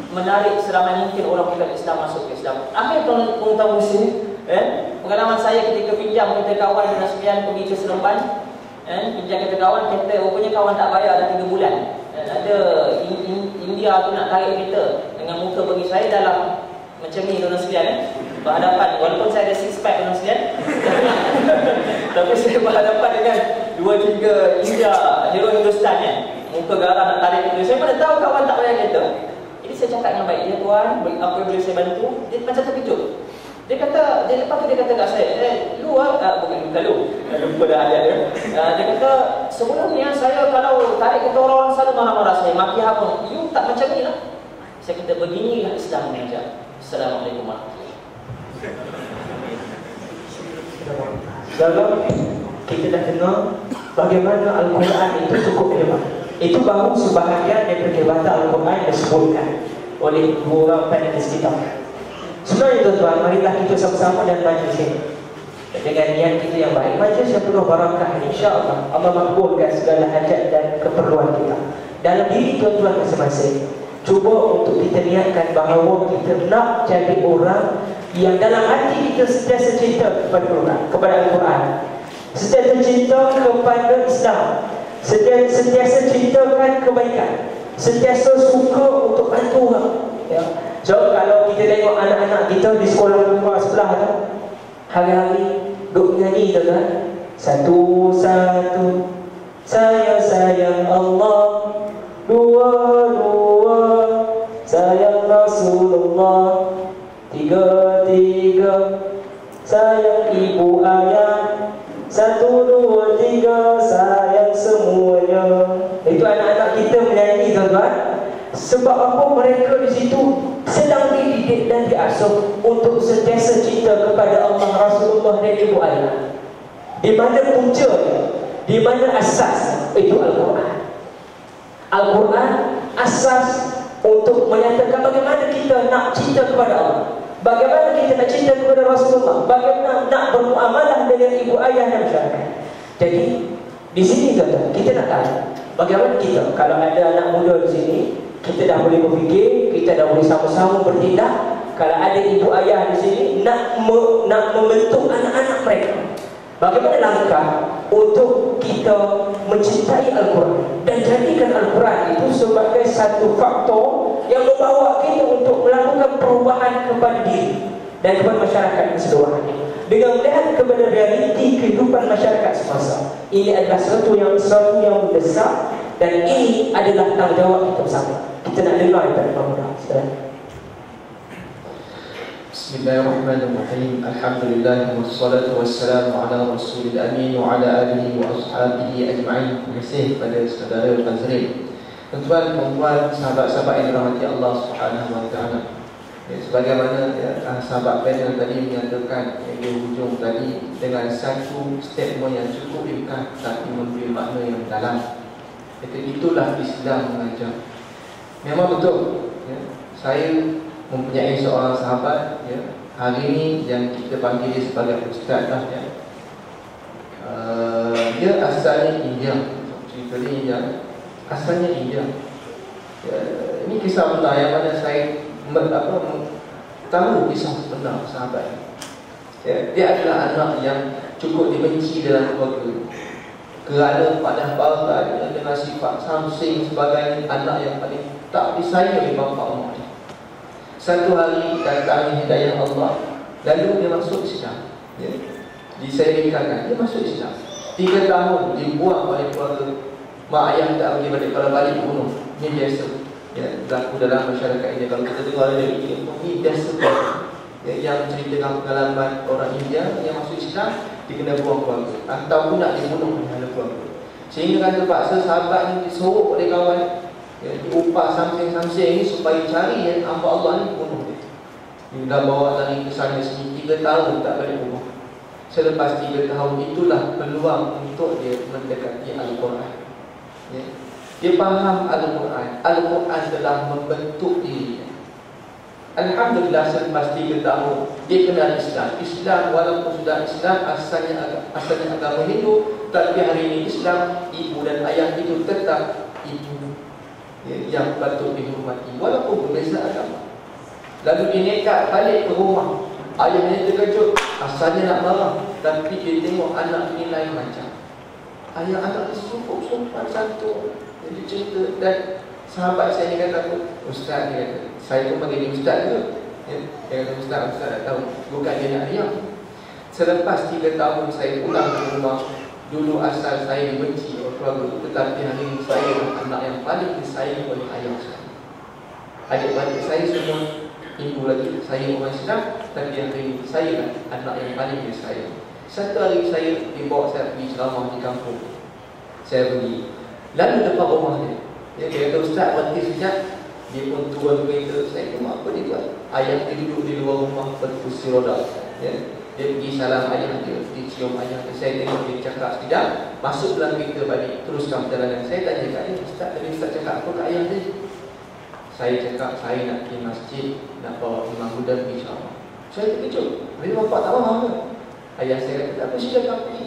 menarik seramai mungkin orang bukan Islam masuk ke Islam. Akhir tuan-tuan muslim, pengalaman saya ketika pinjam kereta kawan, tuan-tuan sekalian, pergi ke Seremban, pinjam kereta kawan, kereta rupanya kawan tak bayar dah 3 bulan. Ada India tu nak tarik kereta dengan muka bagi saya dalam macam ni, tuan-tuan sekalian, berhadapan. Walaupun saya ada 6 pack, tuan-tuan sekalian, tapi saya berhadapan dengan kesian kan. Muka garang nak tarik kereta. Saya mana tahu kawan tak bayar kereta. Jadi saya cakap dengan baik, ya tuan, apa yang boleh saya bantu? Dia macam terkejut. Dia kata, lepas tu dia kata kat saya, bukan lu, lupa dah ayat dia. Dia kata, sebelumnya saya kalau tarik kereta orang selalu marah-marah saya, maki apa? You tak macam ni lah. Saya kata, beginilah Islam mengajar. Assalamualaikum warahmatullahi wabarakatuh. Kalau kita dah dengar bagaimana Al-Quran itu cukup hebat. Itu baru sebahagian daripada kehebatan Al-Quran yang disebutkan oleh dua orang panelis kita. Sebenarnya tuan-tuan, marilah kita sama-sama dan majlis ini dengan niat kita yang baik, majlis yang penuh barakah, insya-Allah Allah makbulkan segala hajat dan keperluan kita. Dalam diri tuan-tuan masing-masing, cuba untuk kita niatkan bahawa kita nak jadi orang yang dalam hati kita sentiasa cinta kepada Quran, kepada Al-Quran, sentiasa cinta kepada Islam, sentiasa cintakan kebaikan, sentiasa suka untuk bantu orang. Ya. So kalau kita tengok anak-anak kita di sekolah rumah sebelah tu, hari-hari duk nyanyi tu kan, satu-satu saya sayang Allah, dua-dua sayang Rasulullah, tiga-tiga sayang ibu ayah, satu, dua, tiga sayang semuanya. Itu anak-anak kita menyanyi tuan-tuan. Sebab apa? Mereka di situ sedang dididik dan diasuh untuk sentiasa cinta kepada Allah, Rasulullah dan ibu ayah. Di mana puncanya, di mana asas itu Al-Quran. Al-Quran asas untuk menyatakan bagaimana kita nak cinta kepada Allah, bagaimana kita nak cinta kepada Rasulullah, bagaimana nak bermuamalah dengan ibu ayah dan masyarakat. Jadi di sini kita nak tahu bagaimana kita, kalau ada anak muda di sini, kita dah boleh berfikir, kita dah boleh sama-sama bertindak. Kalau ada ibu ayah di sini nak membentuk anak-anak mereka, bagaimana langkah untuk kita mencintai Al-Quran dan jadikan Al-Quran itu sebagai satu faktor yang membawa kita untuk melakukan perubahan kepada diri dan kepada masyarakat keseluruhannya. Dengan melihat kepada realiti kehidupan masyarakat semasa, ini adalah sesuatu yang mendesak dan ini adalah tanggungjawab kita bersama. Kita nak dengar daripada pemuda. Bismillahirrahmanirrahim. Alhamdulillah wassalatu wassalamu ala Rasulil Amin wa ala alihi wa ashabihi ajma'in. Terima kasih kepada saudara Fazril. Tuan-tuan, puan-puan, sahabat-sahabat yang dirahmati Allah Subhanahu wa taala. Sebagaimana sahabat panel tadi menyatakan, di hujung tadi dengan satu statement yang cukup ringkas tapi memberi makna yang dalam. Itulah Islam mengajar. Memang betul, saya mempunyai seorang sahabat, hari ini yang kita panggil dia sebagai ustaz lah, dia asalnya India. Cerita dia asalnya India. Ini kisah benar yang mana saya tahu kisah benar sahabat. Dia adalah anak yang cukup dibenci dalam keluarga kerana pada bahagia dengan sifat samsing sebagai anak yang paling tak disayang oleh bapa mak dia. Satu hari datang hidayah Allah, lalu dia masuk Islam. Diserikan, dia masuk Islam. 3 tahun dibuang oleh keluarga. Mak ayah tak pergi balik, kalau balik bunuh. Ini biasa. Berlaku dalam masyarakat ini. Kalau kita dengar dari ini biasa. Yang menceritakan pengalaman orang India yang masuk Islam, dia kena buang keluarga ataupun nak dibunuh oleh keluarga. Sehingga kan terpaksa sahabat ni disorok oleh kawan, diupah samsing-samsing ni supaya cari hamba Allah ni bunuh dia. Dia dah bawa lari ke sana sini 3 tahun tak balik rumah. Selepas 3 tahun itulah peluang untuk dia mendekati Al-Quran. Dia faham Al-Quran. Al-Quran telah membentuk dirinya. Alhamdulillah, selepas 3 tahun dia kenal Islam. Islam walaupun sudah Islam, asalnya agama Hindu, tapi hari ini Islam, ibu dan ayah itu tetap ibu yang patut dihormati walaupun berbeza agama. Lalu dia nekat balik ke rumah. Ayahnya terkejut, asalnya nak marah, tapi dia tengok anak ini lain macam. Ayah anak dia sopan santun. Dia cerita, dan sahabat saya ni kata, ustaz, dia kata, saya pun panggil dia ustaz ke? Dia kata, ustaz tak tahu. Bukan dia nak diam. Selepas 3 tahun saya pulang ke rumah, dulu asal saya dibenci oleh keluarga, tetapi hari ini saya anak yang paling disayang oleh ayah saya. Adik-adik saya semua ibu lagi, saya orang Islam, tapi hari ini saya anak yang paling disayang. Satu hari saya dibawa saya pergi ceramah di kampung. Saya pergi, lalu depan rumah dia kata, "Ustaz, berhenti sekejap." Dia pun turun kereta. Saya tengok apa dia buat. Ayah dia duduk di luar rumah berkursi roda. Dia pergi salam ayah dia, dia cium ayah dia. Saya tengok dia cakap sekejap, masuk dalam kereta balik, teruskan perjalanan. Saya tanya kat dia, "Ustaz, tadi Ustaz cakap apa kat ayah dia?" Saya cakap, "Saya nak pergi masjid, nak bawa imam muda pergi ceramah." Saya terkejut. Bila bapak tak faham ke? Ayah saya kata, "Tak apa, silakan pergi."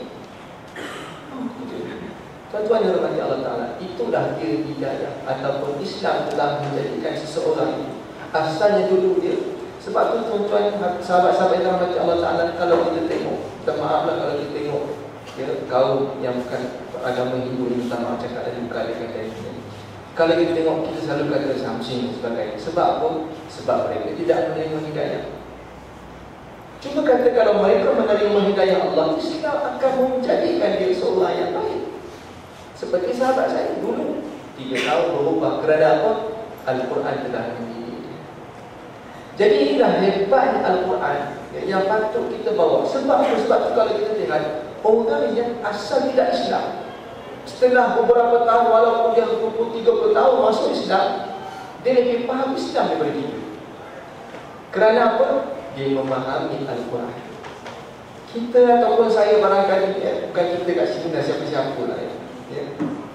Tuan-tuan yang dirahmati Allah Ta'ala, itulah dia hidayah ataupun Islam telah menjadikan seseorang itu asalnya dulu dia. Sebab tu tuan-tuan, sahabat-sahabat yang dirahmati Allah Ta'ala, kalau kita tengok, minta maaflah kalau kita tengok kaum yang bukan agama Hindu ni, minta maaf cakap tadi bukan dia kata ini. Kalau kita tengok, kita selalu kata something dan sebagainya. Sebab apa? Sebab mereka tidak menerima hidayah. Cuma kata kalau mereka menerima hidayah Allah, Islam akan menjadikan dia seorang yang baik. Seperti sahabat saya dulu 3 tahun berubah. Kerana apa? Al-Quran telah mendidik. Jadi inilah hebatnya Al-Quran yang patut kita bawa. Sebab kalau kita lihat orang yang asal tidak Islam, setelah beberapa tahun, walaupun dia 20-30 tahun masuk Islam, dia lebih faham Islam daripada kita. Kerana apa? Dia memahami Al-Quran. Kita ataupun saya barangkali bukan kita kat sini dah siapa-siapa lah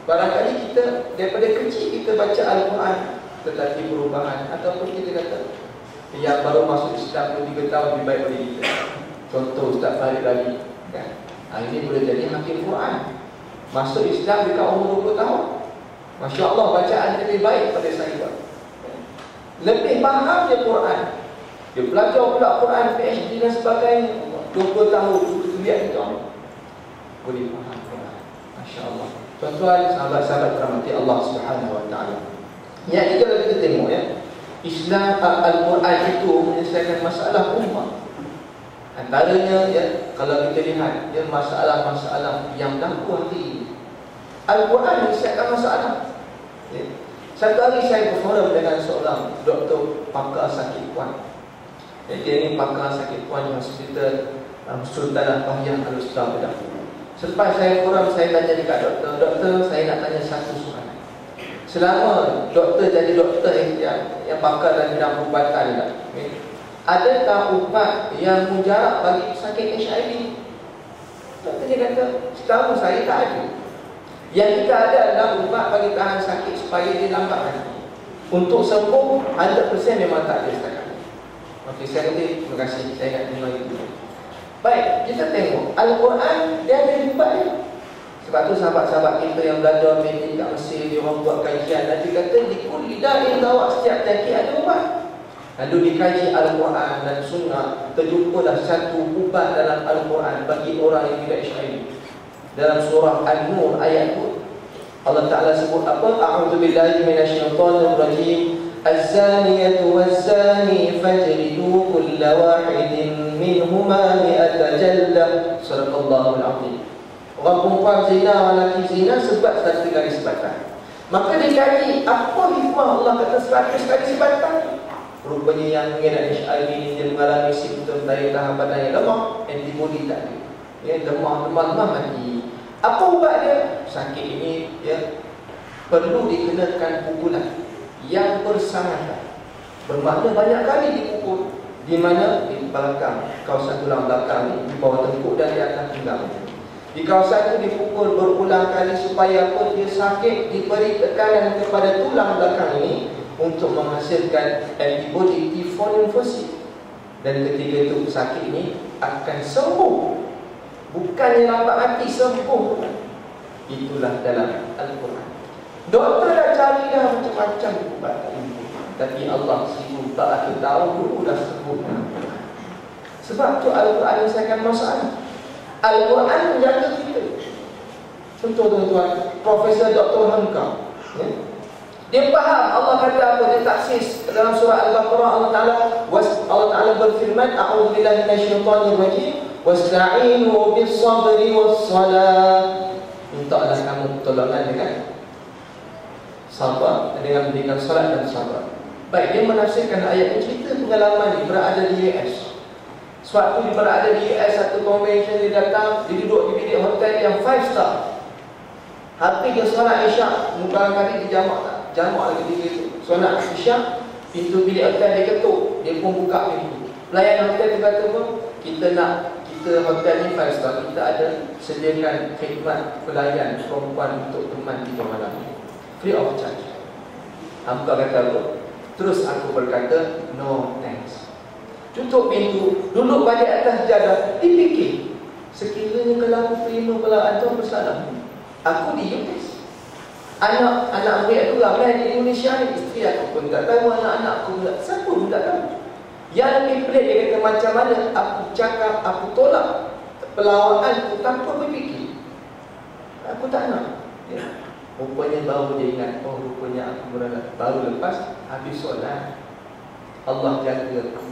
barangkali kita daripada kecil kita baca Al-Quran, tetapi perubahan ataupun kita kata yang baru masuk Islam 3 tahun lebih baik daripada kita. Contoh Ustaz Farid lagi kan? Hari ini boleh jadi hakim Quran, masuk Islam dekat umur 20 tahun. Masya Allah, bacaan lebih baik pada saya. Lebih faham dia Quran. Dia belajar pula Quran, PhD dan sebagainya. 20 tahun, lihat itu boleh faham Quran. Masya Allah. Tuan-tuan, sahabat-sahabat rahmati Allah Subhanahu Wa Taala. Yang ini kalau kita tengok Islam Al-Quran itu menyelesaikan masalah ummah. Antaranya kalau kita lihat masalah-masalah yang berlaku hari ini, Al-Quran menyelesaikan masalah. Satu hari saya berforum dengan seorang doktor pakar sakit kuat. Dia ini pakar sakit kuat di Hospital Sultanah Bahiyah Al-Ustaz Kedah. Selepas saya forum, saya tanya dekat doktor, saya nak tanya satu soalan. Selama doktor jadi doktor yang pakar dalam bidang perubatan, adakah ubat yang mujarab bagi sakit HIV? Doktor dia kata, setahu saya tak ada. Yang kita ada adalah ubat bagi tahan sakit supaya dia lambat mati. Untuk sembuh 100% memang tak ada setakat. Okey, saya kata terima kasih, saya nak terima itu. Baik, kita tengok Al-Quran dia ada ubatnya. Sebab tu sahabat-sahabat kita yang belajar medik kat Mesir, dia orang buat kajian dan dia kata di kulli da'in dawa, setiap penyakit ada ubat. Lalu dikaji Al-Quran dan Sunnah, terjumpalah satu ubat dalam Al-Quran bagi orang yang tidak HIV. Dalam surah An-Nur ayat 2, Allah Ta'ala sebut apa? A'udzubillahi minasyaitonir rajim. Az-zaniyatu waz-zani fajlidu kulla wahidin minhuma mi'ata jaldah. Sadaqallahul azim. Orang perempuan zina, lelaki zina sebab 100 kali sebatan. Maka dikaji apa hikmah Allah kata 100 kali sebatan. Rupanya yang mengidap HIV ini dia mengalami simptom daya tahan badan yang lemah, antibody tak ada. Lemah mati. Apa ubat dia? Sakit ini perlu dikenakan pukulan yang bersangat. Bermakna banyak kali dipukul. Di mana? Di belakang, kawasan tulang belakang ni, di bawah tengkuk dan di atas pinggang. Di kawasan itu dipukul berulang kali supaya apa? Dia sakit, diberi tekanan kepada tulang belakang ini untuk menghasilkan antibody T4 linfosit. Dan ketika itu sakit ini akan sembuh. Bukannya lambat mati, sembuh. Itulah dalam Al-Quran. Doktor dah cari dah macam-macam ubat, tapi Allah sibuk tak tahu dulu dah sembuh. Sebab tu Al-Quran menyelesaikan masalah. Al-Quran menjaga kita. Contoh tuan-tuan, Profesor Dr. Hamka, dia faham Allah kata apa, dia taksis dalam surah Al-Baqarah. Allah Ta'ala berfirman, A'udzubillahi minasyaitonir rajim, wasta'inu bis-sabri was-salah. mintalah kamu pertolongan dengan sabar, dengan solat dan sabar. Baik, dia menafsirkan ayat ini, cerita pengalaman ni berada di US. Suatu dia berada di US, satu convention dia datang, dia duduk di bilik hotel yang 5 star. Habis dia solat Isyak, barangkali dia jamak lagi dia itu. Solat Isyak, pintu bilik hotel dia ketuk, dia pun buka pintu. Pelayan hotel dia kata pun, kita hotel ni 5 star, kita ada sediakan khidmat pelayan perempuan untuk teman 3 malam, free of charge. Buka kata apa? Terus aku berkata, no thanks. Tutup pintu, duduk balik atas jadah, dipikir, sekiranya kalau aku terima belaan tu apa salah? Aku di US, anak murid aku ramai di Indonesia ni, isteri aku pun tak tahu, anak-anak aku pun siapa pun tak tahu. Yang lebih pelik, dia kata macam mana aku cakap, aku tolak pelawaan aku tanpa berfikir. Aku tak nak ya. Rupanya baru dia ingat, oh rupanya aku baru lepas habis solat, Allah jaga aku.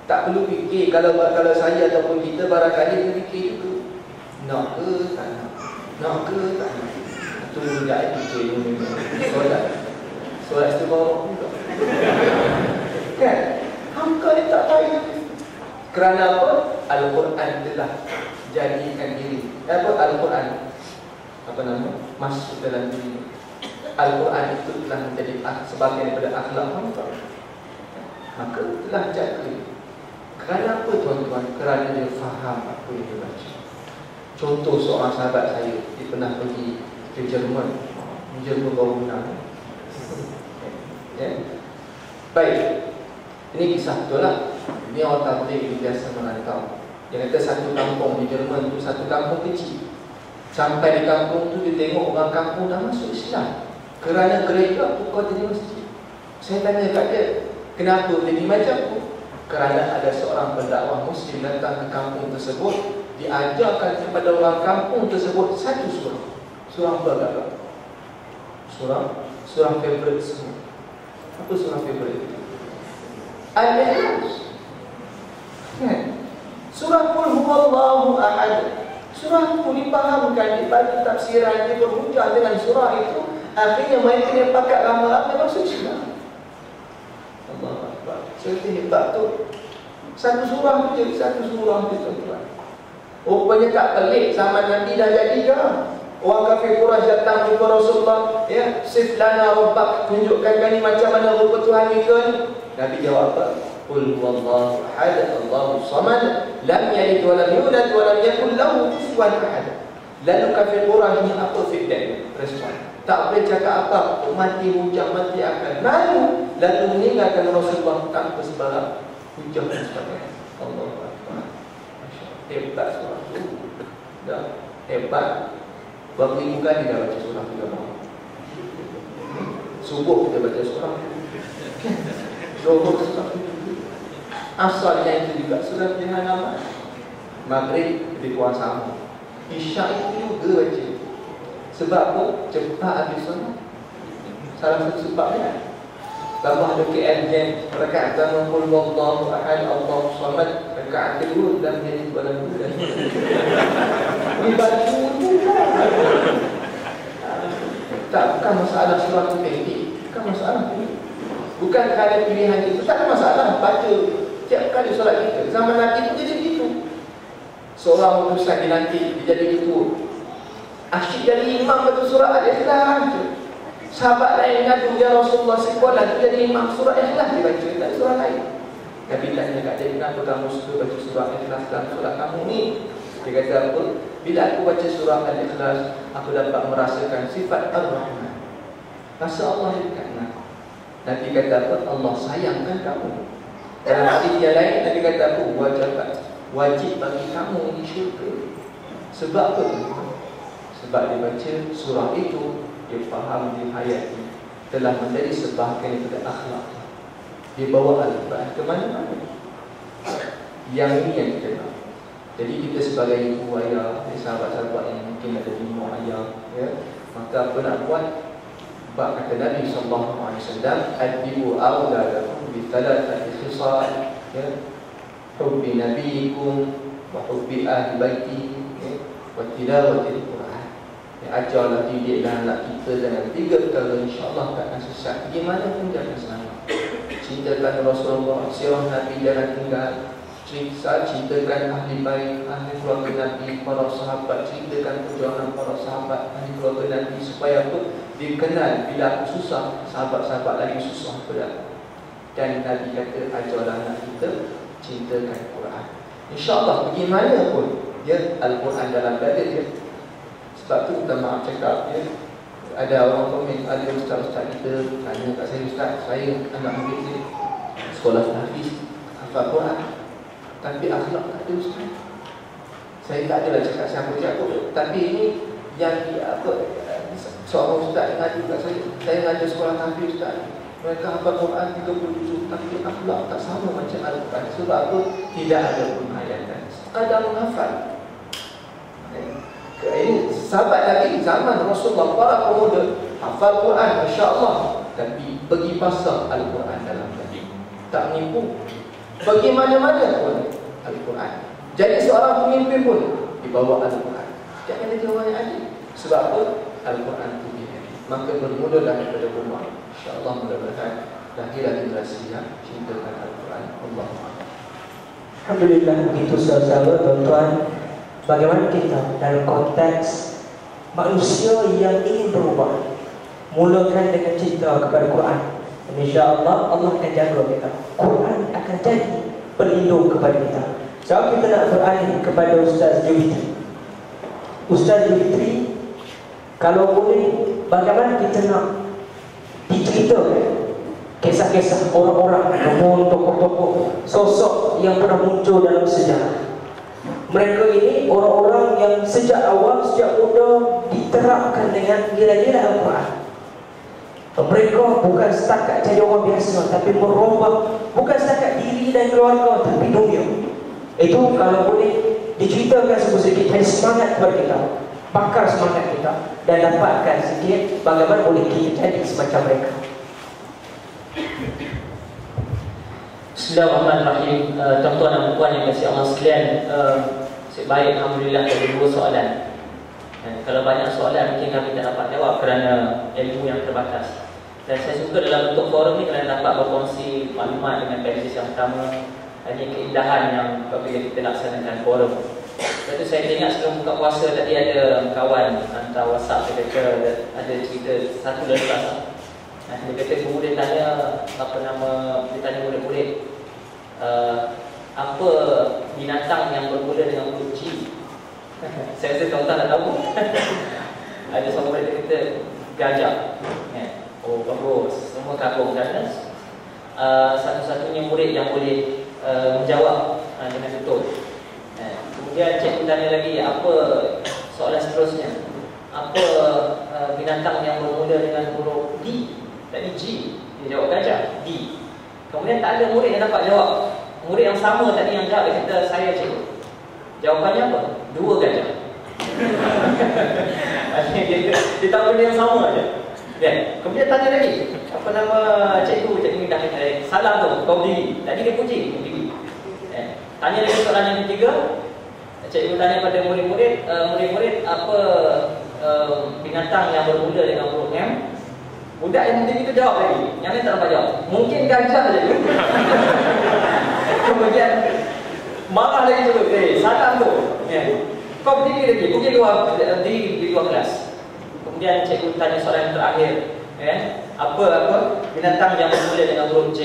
Tak perlu fikir. Kalau saya ataupun kita barangkali berfikir juga, nak ke tak nak, nak ke tak nak. Tunggu sekejap fikir ni. Solat istiqamah pula kan? Hamka ni tak tahu. Kerana apa? Al-Quran telah jadikan diri Al-Quran masuk dalam diri. Al-Quran itu telah menjadi sebagian daripada akhlak hamka. Maka telah jaga. Kerana apa tuan-tuan? Kerana dia faham apa yang dia baca. Contoh seorang sahabat saya, dia pernah pergi ke Jerman baru menang. Baik, ini kisah betul lah. Ini orang tabligh biasa merantau. Dia kata satu kampung di Jerman tu, satu kampung kecil. Sampai di kampung tu dia tengok orang kampung dah masuk Islam. Kerana gereja buka jadi masjid. Saya tanya kat dia, kenapa jadi macam tu? Kerana ada seorang pendakwah Muslim datang ke kampung tersebut, diajarkan kepada orang kampung tersebut satu surah. Surah apa? Surah favorite semua. Apa surah favorite? Al-Ikhlas. Surah Qul Huwallahu Ahad. Surah itu dipahamkan, dibagi tafsiran, dia berhujah dengan surah itu. Akhirnya mereka yang pakat ramai-ramai masuk Islam. Allah Akbar. Serta hebat tu. Satu surah tu je, tuan-tuan. Rupanya tak pelik, zaman Nabi dah jadi dah. Orang kafir Quraisy datang jumpa Rasulullah, ya, sif lana rabbak, tunjukkan kami macam mana rupa Tuhan kita ni. Nabi jawab apa? Qul huwallahu ahad, Allahu samad, lam yalid wa lam yulad wa lam yakul lahu kufuwan ahad. Lalu kafir Quraisy ni apa feedback? Respon. Tak boleh cakap apa, mati hujah, mati akan. Lalu meninggalkan Rasulullah tanpa sebarang hujah dan sebagainya. Allah Akbar. Hebat surah tu. Dah hebat. Berapa ribu kali dah baca surah tu dah. Subuh kita baca surah. Zuhur surah. Asar yang itu juga surah Jahannam. Maghrib lebih kuat sama. Isyak itu juga baca. Sebab apa? Cepat habis solat. Salah satu sebabnya. Tambah ada KM rakaat pertama Qul Huwallahu Ahad, Allahu Samad. Rakaat kedua lam yalid wa lam yulad. Dibaca juga. Tak, bukan masalah surah tu pendek. Bukan masalah tu. Bukan kerana pilihan kita. Tak ada masalah baca tiap kali solat kita. Zaman Nabi pun jadi begitu. Seorang utusan dilantik, dia jadi ketua. Asyik jadi imam baca surah Al-Ikhlas. Sahabat lain ngadu, ya Rasulullah sekolah tu jadi imam surah Ikhlas dia baca, tak surah lain. Nabi tanya kat dia, kenapa kamu suka baca surah Ikhlas dalam surah kamu ni? Dia kata apa? Bila aku baca surah Al-Ikhlas, aku dapat merasakan sifat Ar-Rahman. Rasa Allah dekat dengan. Nabi kata apa? Allah sayangkan kamu. Dalam hadis yang lain, Nabi kata apa? Wajib bagi kamu di syurga. Sebab apa? Sebab dia baca surah itu, dia faham, dia hayati, telah menjadi sebahagian daripada akhlak. Dia bawa Al-Quran ke mana-mana. Yang ini yang kita nak. Jadi kita sebagai ibu ayah, sahabat-sahabat yang mungkin ada ibu ayah, ya, maka apa nak buat? Sebab kata Nabi SAW, Adibu awladakum bi thalathati khisal, ya, hubbi nabiyikum wa hubbi ahli baiti, ya, wa tilawatil Quran. ajarlah, didiklah anak kita dengan 3 perkara, insya-Allah tak akan sesat. Bagaimanapun dia akan selamat. Cintakan Rasulullah, sirah Nabi jangan tinggal. Cintakan ahli bait, ahli keluarga Nabi, para sahabat. Ceritakan perjuangan para sahabat, ahli keluarga Nabi, supaya apa? Dikenal bila aku susah, sahabat-sahabat lagi susah berat. Dan Nabi kata, ajarlah anak kita cintakan Quran. InsyaAllah bagaimanapun dia Al-Quran dalam dada dia. Sebab tu kita maaf cakap ya, ada orang komen, ada ustaz-ustaz kita tanya kat saya, ustaz, saya anak murid dia sekolah Hafiz, hafal Quran, tapi akhlak tak ada ustaz. Saya tak adalah cakap siapa-siapa, tapi ini yang seorang ustaz yang ngadu kat saya ngajar sekolah Hafiz ustaz, mereka hafal Quran 37 tapi akhlak tak sama macam Al-Quran. Sebab apa? Tidak ada penghayatan, sekadar menghafal. Ini sahabat Nabi zaman Rasulullah, para pemuda hafal Quran, masya-Allah, tapi bagi pasang Al-Quran dalam hati, tak menipu. Bagaimana-mana pun Al-Quran. Jadi seorang pemimpin pun dibawa Al-Quran. Jangan ada orang yang adil. Sebab apa? Al-Quran itu dia. Maka bermulalah daripada rumah. InsyaAllah mudah-mudahan lahirlah generasi yang cintakan Al-Quran. Allahuakbar. Alhamdulillah, begitu sahabat-sahabat, tuan-tuan, bagaimana kita dalam konteks manusia yang ingin berubah, mulakan dengan cinta kepada Quran. InsyaAllah Allah akan jaga kita. Quran akan jadi pelindung kepada kita. Sebab kita nak beralih kepada Ustaz Julfitri. Ustaz Julfitri, kalau boleh, bagaimana kita nak diceritakan kisah-kisah orang-orang, tokoh-tokoh, sosok yang pernah muncul dalam sejarah. Mereka ini orang-orang yang sejak awal, sejak muda diterapkan dengan nilai-nilai Al-Quran. Mereka bukan setakat jadi orang biasa, tapi merubah bukan setakat diri dan keluarga, tapi dunia. Itu kalau boleh diceritakan sedikit, jadi semangat kepada kita, bakar semangat kita, dan dapatkan sikit bagaimana boleh kita jadi semacam mereka. Bismillahirrahmanirrahim. Tuan-tuan dan puan yang kasih Allah sekalian, baik, alhamdulillah ada 2 soalan. Kalau banyak soalan mungkin kami tak dapat jawab kerana ilmu yang terbatas. Dan saya suka dalam bentuk forum ni kerana dapat berkongsi maklumat dengan panelists yang pertama. Ini keindahan yang apabila kita laksanakan forum. Lepas tu saya ingat sebelum buka puasa tadi ada kawan hantar WhatsApp, dia kata ada cerita satu dari kelas. Dia kata guru dia tanya apa nama, dia tanya murid-murid apa binatang yang bermula dengan huruf G. Saya rasa tuan-tuan tak tahu. Ada seorang murid dia kata gajah. Oh bagus, semua kagum kerana satu-satunya murid yang boleh menjawab dengan betul. Kemudian cikgu tanya lagi, apa soalan seterusnya? Apa binatang yang bermula dengan huruf D? Tadi G, dia jawab gajah, D. Kemudian tak ada murid yang dapat jawab. Murid yang sama tadi yang jawab, dia kata saya cikgu. Jawapannya apa? 2 gajah. Dia tahu benda yang sama aja. Kemudian tanya lagi, apa nama cikgu? Cikgu dah kata salah tu, kau berdiri. Tadi dia puji, berdiri. Tanya lagi soalan yang ketiga. Cikgu tanya pada murid-murid, apa binatang yang bermula dengan huruf M? Budak yang mungkin itu jawab lagi, yang lain tak dapat jawab. Mungkin gajah je. Kemudian marah lagi tu, salah tu. Kau berdiri lagi, pergi luar, di luar kelas. Kemudian cikgu tanya soalan yang terakhir, apa binatang yang bermula dengan huruf J?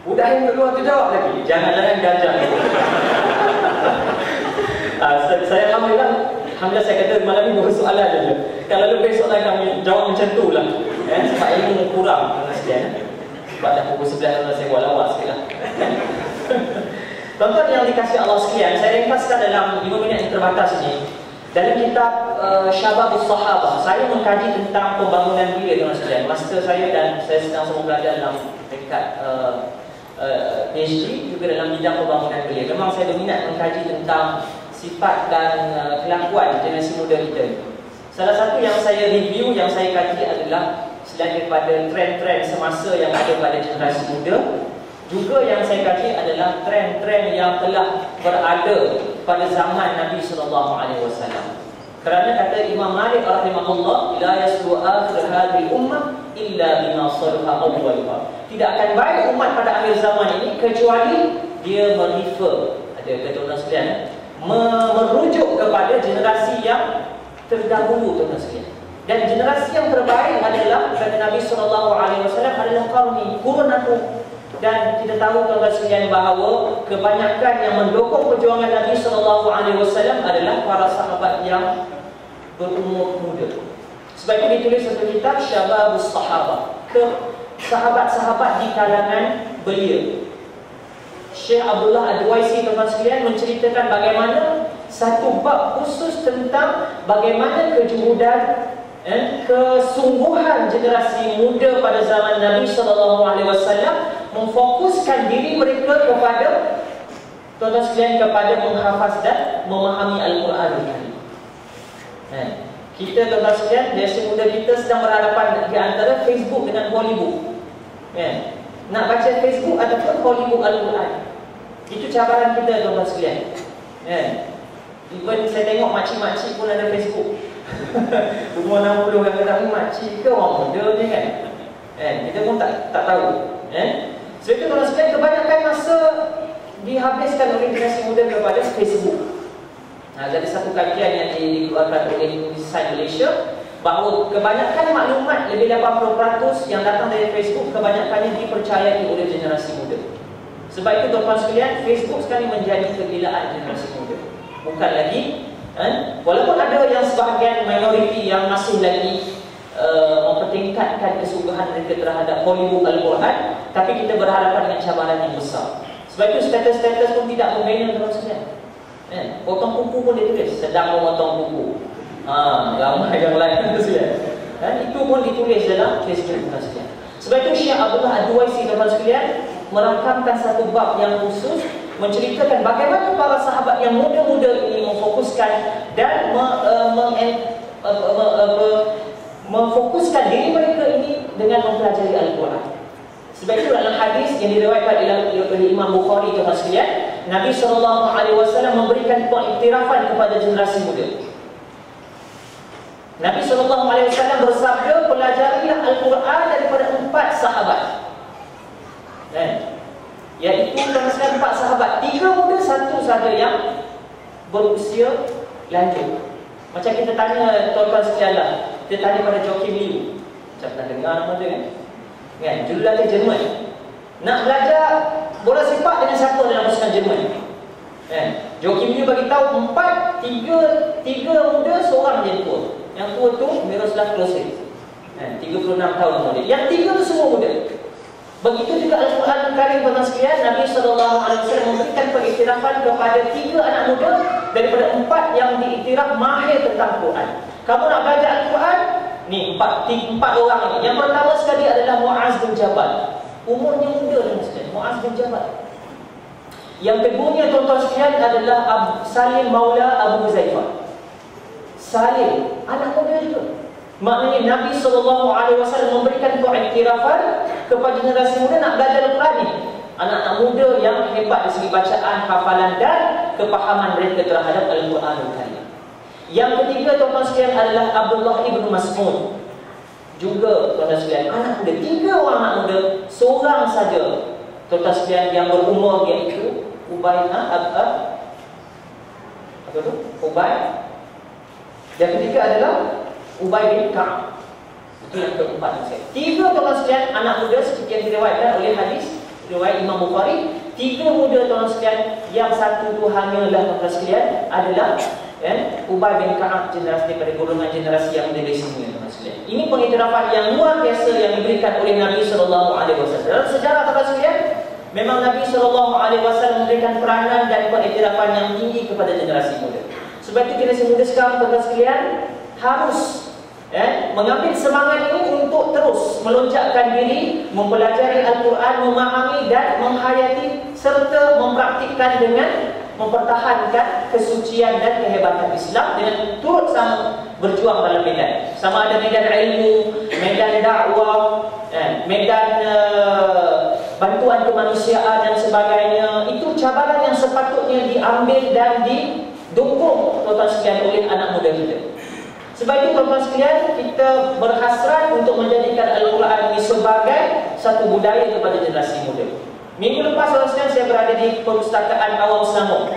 Budak yang keluar tu jawab lagi, jangan-jangan gajah. Saya alhamdulillah saya kata malam ni 2 soalan saja. Kalau lebih soalan kami jawab macam tu lah. Sebab ilmu kurang sekian. Sebab dah pukul 11 saya buat lawak sikit lah. Tuan-tuan yang dikasihi Allah sekalian, saya ringkaskan dalam 5 minit yang terbatas ini. Dalam kitab Syababus Sahabah, saya mengkaji tentang pembangunan bilik tuan sekalian. Master saya dan saya sedang sama belajar dalam tingkat PhD juga dalam bidang pembangunan bilik. Memang saya berminat mengkaji tentang sifat dan kelakuan generasi muda kita. Salah satu yang saya review, yang saya kaji adalah selain daripada tren-tren semasa yang ada pada generasi muda, juga yang saya kaji adalah tren-tren yang telah berada pada zaman Nabi SAW. Kerana kata Imam Malik rahimahullah, la yaslu akhir hadhihi ummah illa bima salaha awwaluha. Tidak akan baik umat pada akhir zaman ini kecuali dia merefer, ada kata orang sekalian, merujuk kepada generasi yang terdahulu tuan-tuan sekalian. Dan generasi yang terbaik adalah kata Nabi SAW adalah qarni, kurun aku. Dan kita tahu tuan-tuan sekalian bahawa kebanyakan yang mendukung perjuangan Nabi SAW adalah para sahabat yang berumur muda. Sebab itu ditulis satu kitab Syababus Sahabah, ke sahabat-sahabat di kalangan belia. Syekh Abdullah Adwaisi tuan-tuan sekalian menceritakan bagaimana satu bab khusus tentang bagaimana kejuhudan kesungguhan generasi muda pada zaman Nabi SAW memfokuskan diri mereka kepada tuan-tuan sekalian kepada menghafaz dan memahami Al-Quran Al-Karim. Kita tuan-tuan sekalian, generasi muda kita sedang berhadapan di antara Facebook dengan Hollywood. Nak baca Facebook ataupun Hollywood Al-Quran. Itu cabaran kita tuan-tuan sekalian. Even saya tengok makcik-makcik pun ada Facebook. Umur 60 kadang-kadang makcik ke orang muda ni kan. Kita pun tak tahu. Sebab itu tuan-tuan sekalian, kebanyakan masa dihabiskan oleh generasi muda kepada Facebook. Jadi satu kajian yang dikeluarkan oleh Design Malaysia bahawa kebanyakan maklumat, lebih 80% yang datang dari Facebook, kebanyakannya dipercayai oleh generasi muda. Sebab itu tuan-tuan sekalian, Facebook sekarang menjadi kegilaan generasi muda. Bukan lagi walaupun ada yang sebahagian minoriti yang masih lagi mempertingkatkan kesukahan mereka terhadap Hollywood Al-Quran, tapi kita berhadapan dengan cabaran yang besar. Sebab itu status-status pun tidak membina tuan-tuan sekalian. Potong kuku pun dia tulis, sedang memotong kuku. Ramai yang lain tu sekalian. Itu pun ditulis dalam Facebook tuan-tuan sekalian. Sebab itu Syekh Abdullah Adwaisi tuan-tuan sekalian merakamkan satu bab yang khusus menceritakan bagaimana para sahabat yang muda-muda ini memfokuskan dan memfokuskan diri mereka ini dengan mempelajari Al-Quran. Sebab itu dalam hadis yang diriwayatkan oleh Imam Bukhari tuan-tuan sekalian, Nabi SAW memberikan pengiktirafan kepada generasi muda. Nabi SAW bersabda, pelajarilah Al-Quran daripada 4 sahabat. Iaitu tuan-tuan sekalian 4 sahabat, 3 muda, 1 sahaja yang berusia lanjut. Macam kita tanya tuan-tuan sekalian lah, kita tanya pada Joachim Liu. Macam pernah dengar nama dia kan? Jurulatih Jerman. Nak belajar bola sepak dengan siapa dalam pasukan Jerman? Joachim Liu bagi tahu 3 muda, seorang je tua. Yang tua tu Miroslav Klose. 36 tahun umur dia. Yang 3 tu semua muda. Begitu juga Al-Quran Al-Karim tuan-tuan sekalian, Nabi SAW memberikan pengiktirafan kepada 3 anak muda daripada 4 yang diiktiraf mahir tentang Quran. Kamu nak belajar Al-Quran? Ni 4 orang ini. Yang pertama sekali adalah Muaz bin Jabal. Umurnya muda tuan-tuan sekalian, Muaz bin Jabal. Yang keduanya tuan-tuan sekalian adalah Salim Maula Abu Huzaifah. Salim, anak muda juga. Maknanya Nabi SAW memberikan pengiktirafan kepada generasi muda nak belajar Al-Quran ni. Anak-anak muda yang hebat dari segi bacaan, hafalan dan kepahaman mereka terhadap Al-Quran Al-Karim. Yang ketiga tuan-tuan sekalian adalah Abdullah ibn Mas'ud. Juga tuan-tuan sekalian, anak muda. 3 orang anak muda, seorang saja tuan-tuan sekalian yang berumur, iaitu Ubay Ubay. Yang ketiga adalah Ubay bin Ka'ab. Itu yang keempat. 3 tuan-tuan sekalian anak muda seperti yang diriwayatkan oleh hadis riwayat Imam Bukhari. 3 muda tuan-tuan sekalian, yang satu tu hanyalah tuan-tuan sekalian adalah Ubay bin Ka'ab, generasi daripada golongan generasi yang muda dari sini tuan-tuan sekalian. Ini pengiktirafan yang luar biasa yang diberikan oleh Nabi SAW. Dalam sejarah tuan-tuan sekalian, memang Nabi SAW memberikan peranan dan pengiktirafan yang tinggi kepada generasi muda. Sebab itu generasi muda sekarang tuan-tuan sekalian harus mengambil semangat ini untuk terus melonjakkan diri, mempelajari Al-Quran, memahami dan menghayati serta mempraktikkan dengan mempertahankan kesucian dan kehebatan Islam dengan turut sama berjuang dalam medan. Sama ada medan ilmu, medan dakwah, medan bantuan kemanusiaan dan sebagainya. Itu cabaran yang sepatutnya diambil dan didukung tuan-tuan sekalian oleh anak muda kita. Sebab itu tuan-tuan sekalian, kita berhasrat untuk menjadikan Al-Quran ini sebagai satu budaya kepada generasi muda. Minggu lepas tuan-tuan sekalian, saya berada di Perpustakaan Awam Selangor,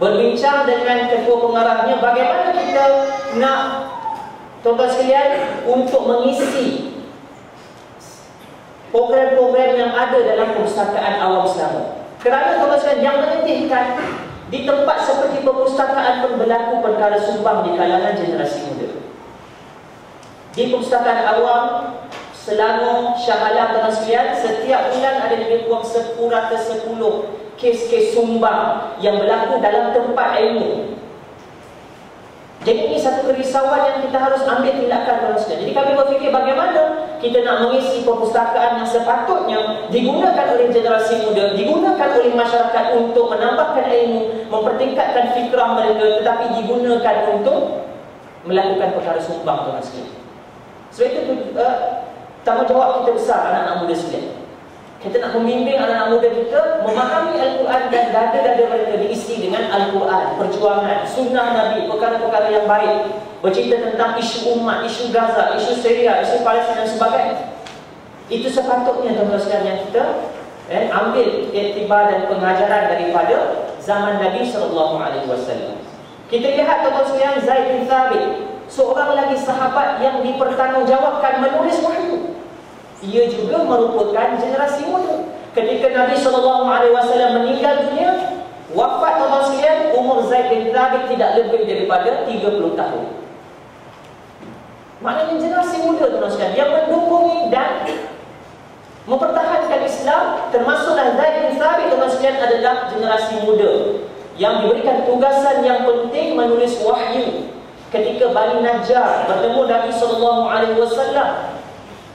berbincang dengan ketua pengarahnya bagaimana kita nak tuan-tuan sekalian untuk mengisi program-program yang ada dalam Perpustakaan Awam Selangor. Kerana tuan-tuan sekalian, yang menyedihkan, di tempat seperti perpustakaan pun berlaku perkara sumbang di kalangan generasi muda. Di Perpustakaan Awam Selangor, Shah Alam tuan-tuan sekalian, setiap bulan ada lebih kurang 10 kes-kes sumbang yang berlaku dalam tempat ilmu. Jadi ini satu kerisauan yang kita harus ambil tindakan tuan-tuan sekalian. Jadi kami berfikir bagaimana kita nak mengisi perpustakaan yang sepatutnya digunakan oleh generasi muda, digunakan oleh masyarakat untuk menambahkan ilmu, mempertingkatkan fikrah mereka, tetapi digunakan untuk melakukan perkara sumbang tuan-tuan sekalian. Sebab itu tanggungjawab kita besar anak-anak muda sekalian. Kita nak membimbing anak-anak muda kita memahami Al-Quran dan dada-dada mereka diisi dengan Al-Quran, perjuangan, sunnah Nabi, perkara-perkara yang baik, bercerita tentang isu umat, isu Gaza, isu Syria, isu Palestin dan sebagainya. Itu sepatutnya tuan-tuan sekalian yang kita ambil iktibar dan pengajaran daripada zaman Nabi SAW. Kita lihat tuan-tuan sekalian, Zaid bin Thabit, seorang lagi sahabat yang dipertanggungjawabkan menulis wahyu. Ia juga merupakan generasi muda. Ketika Nabi SAW meninggal dunia, wafat tuan-tuan sekalian, umur Zaid bin Thabit tidak lebih daripada 30 tahun. Maknanya generasi muda tuan-tuan sekalian yang mendukung dan mempertahankan Islam, termasuklah Zaid bin Thabit tuan-tuan sekalian adalah generasi muda yang diberikan tugasan yang penting menulis wahyu. Ketika Bani Najjar bertemu Nabi SAW,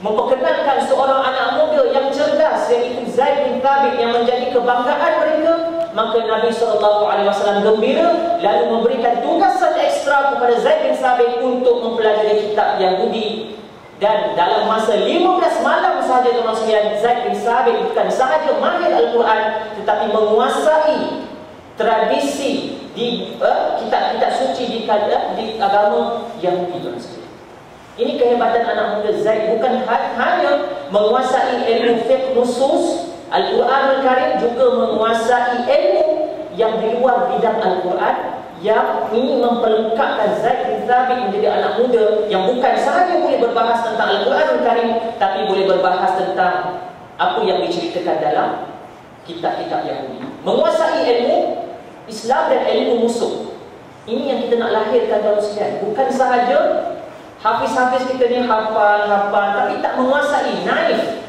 memperkenalkan seorang anak muda yang cerdas, iaitu Zaid bin Thabit yang menjadi kebanggaan mereka, maka Nabi SAW gembira lalu memberikan tugasan ekstra kepada Zaid bin Thabit untuk mempelajari kitab Yahudi. Dan dalam masa 15 malam sahaja tuan-tuan sekalian, Zaid bin Thabit bukan sahaja mahir Al-Quran tetapi menguasai tradisi di kitab-kitab suci di agama Yahudi tuan-tuan sekalian. Ini kehebatan anak muda Zaid, bukan hanya menguasai ilmu fiqh nusus Al-Quran Al-Karim, juga menguasai ilmu yang di luar bidang Al-Quran, yang ini memperlengkapkan Zaid bin Thabit menjadi anak muda yang bukan sahaja boleh berbahas tentang Al-Quran Al-Karim, tapi boleh berbahas tentang apa yang diceritakan dalam kitab-kitab Yahudi. Menguasai ilmu Islam dan ilmu musuh. Ini yang kita nak lahirkan tuan-tuan sekalian. Bukan sahaja hafiz-hafiz kita ni hafal, tapi tak menguasai, naif.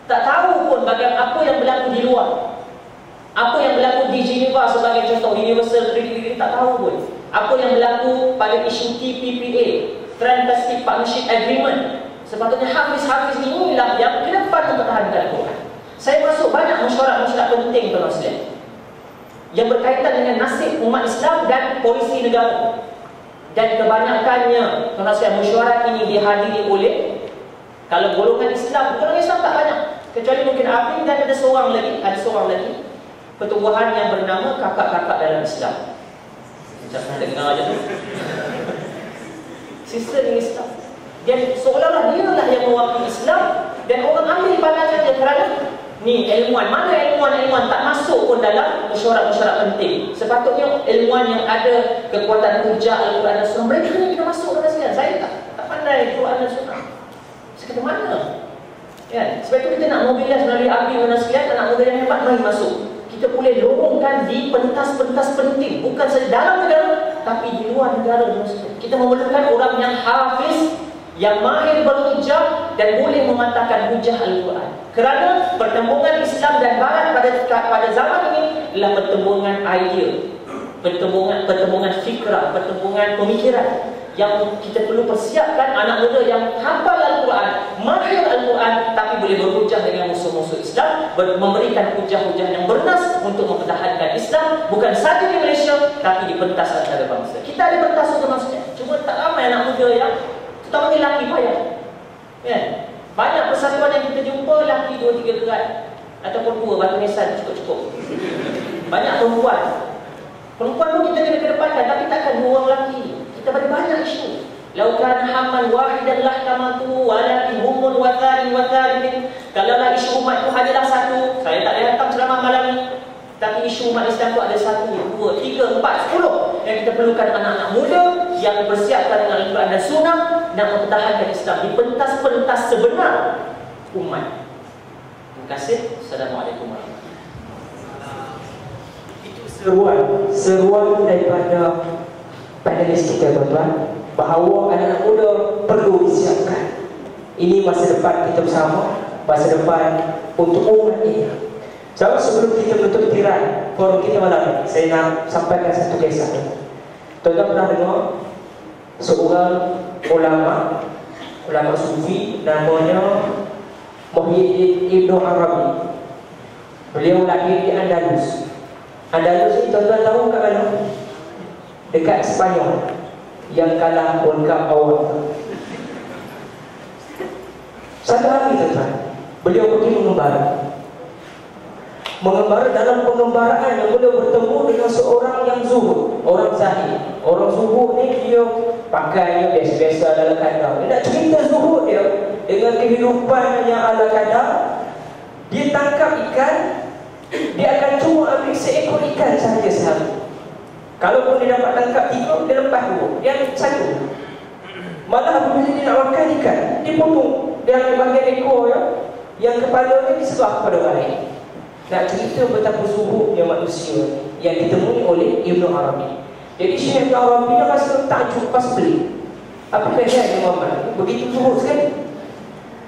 Tak tahu pun bagaimana apa yang berlaku di luar. Apa yang berlaku di Geneva sebagai contoh, Universal Treaty, tak tahu pun. Apa yang berlaku pada isu TPPA, Trans-Pacific Partnership Agreement. Sepatutnya hafiz-hafiz inilah yang ke depan mempertahankan Al-Quran. Saya masuk banyak mesyuarat-mesyuarat penting tuan-tuan sekalian yang berkaitan dengan nasib umat Islam dan polisi negara. Dan kebanyakannya tuan-tuan sekalian, mesyuarat ini dihadiri oleh, kalau golongan Islam tak banyak, kecuali mungkin APIM dan ada seorang lagi pertubuhan yang bernama kakak-kakak dalam Islam. Macam mana dengar aja tu? Sister Islam. Dan seolah-olah dia lah yang mewakili Islam, dan orang ambil pandangan dia kerana ni ilmuwan. Mana ilmuwan tak masuk pun dalam mesyuarat-mesyuarat penting. Sepatutnya ilmuwan yang ada kekuatan hujah Al-Quran dan Sunnah, mereka ni kita masuk dalam sekalian. Saya tak pandai Al-Quran dan Sunnah. Saya kata mana? Ya, sebab itu kita nak mobilisasi melalui APIM dan sekalian, anak muda yang hebat mari masuk. Kita boleh lorongkan di pentas-pentas penting, bukan saja dalam negara tapi di luar negara. Kita memerlukan orang yang hafiz, yang mahir berhujah dan boleh mematahkan hujah Al-Quran. Kerana pertembungan Islam dan Barat pada zaman ini adalah pertembungan idea, pertembungan fikrah, pertembungan pemikiran, yang kita perlu persiapkan anak muda yang hafal Al-Quran, mahir Al-Quran, tapi boleh berhujah dengan musuh-musuh Islam, memberikan hujah-hujah yang bernas untuk mempertahankan Islam, bukan sahaja di Malaysia tapi di pentas antarabangsa. Kita ada pentas untuk maksudnya, cuma tak ramai anak muda yang, terutamanya lelaki payah. Ya. Banyak persatuan yang kita jumpa, lelaki 2-3 kerat ataupun 2 batu nisan cukup-cukup. Banyak perempuan pun kita kena kedepankan, tapi takkan 2 orang lelaki. Kita ada banyak isu. Lau kana hamman wahidan lahtamatu walakin humun wa thalin. Kalaulah isu umat itu hanyalah satu, saya tak boleh datang ceramah malam ni. Tapi isu umat Islam itu ada 1, 2, 3, 4, 10 yang kita perlukan anak-anak muda yang bersiapkan dengan Al-Quran dan Sunnah dan mempertahankan Islam di pentas-pentas sebenar umat. Terima kasih. Assalamualaikum warahmatullahi wabarakatuh. Itu seruan daripada panelis kita, tuan-tuan, bahawa anak-anak muda perlu disiapkan. Ini masa depan kita bersama, masa depan untuk umat ini. Jadi sebelum kita menutup tirai forum kita malam ini, saya nak sampaikan satu kisah. Tuan-tuan pernah dengar seorang ulama sufi namanya Muhyiddin Ibn Arabi. Beliau lahir di Andalus. Andalus ini tuan-tuan tahu kat mana? Dekat Sepanyol yang kalah World Cup awal. Satu hari tuan-tuan, beliau pergi mengembara dalam pengembaraan yang beliau bertemu dengan seorang yang zuhud, orang zahid. Orang zuhud ni dia pakainya biasa-biasa ala kadar. Dia nak cerita zuhud dia dengan kehidupan yang ala kadar. Dia tangkap ikan, dia akan cuma ambil seekor ikan sahaja sehari. Kalaupun dia dapat tangkap 3, dia lepas 2, dia ambil 1. Malah apabila dia nak makan ikan, dia potong, dia ambil bahagian ekor yang kepalanya diserah kepada orang lain. Nak cerita betapa zuhudnya manusia yang ditemui oleh Ibn Arabi. Jadi Syekh Ibn Arabi dia rasa takjub pas beli. Apa kata Muhammad? Begitu zuhud sekali.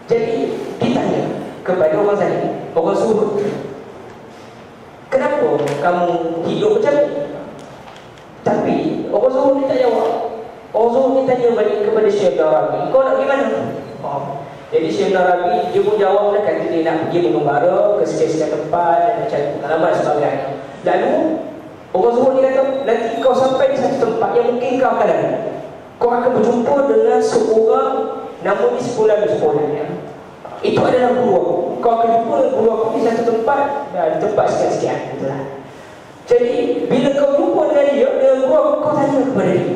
Jadi ditanya kepada orang tadi, orang zuhud, kenapa kamu hidup macam ni? Tapi orang zuhud ni tak jawab. Orang zuhud ni tanya balik kepada Syekh Ibn Arabi, kau nak pergi mana? Jadi Syekh Ibn Arabi dia pun jawab lah, kata dia nak pergi mengembara ke sekian-sekian tempat dan nak cari pengalaman dan sebagainya. Lalu orang zuhud ni kata, nanti kau sampai di satu tempat yang mungkin kau akan lalu. Kau akan berjumpa dengan seorang namanya sebulan. Itu adalah guru aku. Kau akan jumpa dengan guru aku di satu tempat dan di tempat sekian-sekian. Itulah. Jadi bila kau jumpa dengan dia, dengan guru aku, kau tanya kepada dia,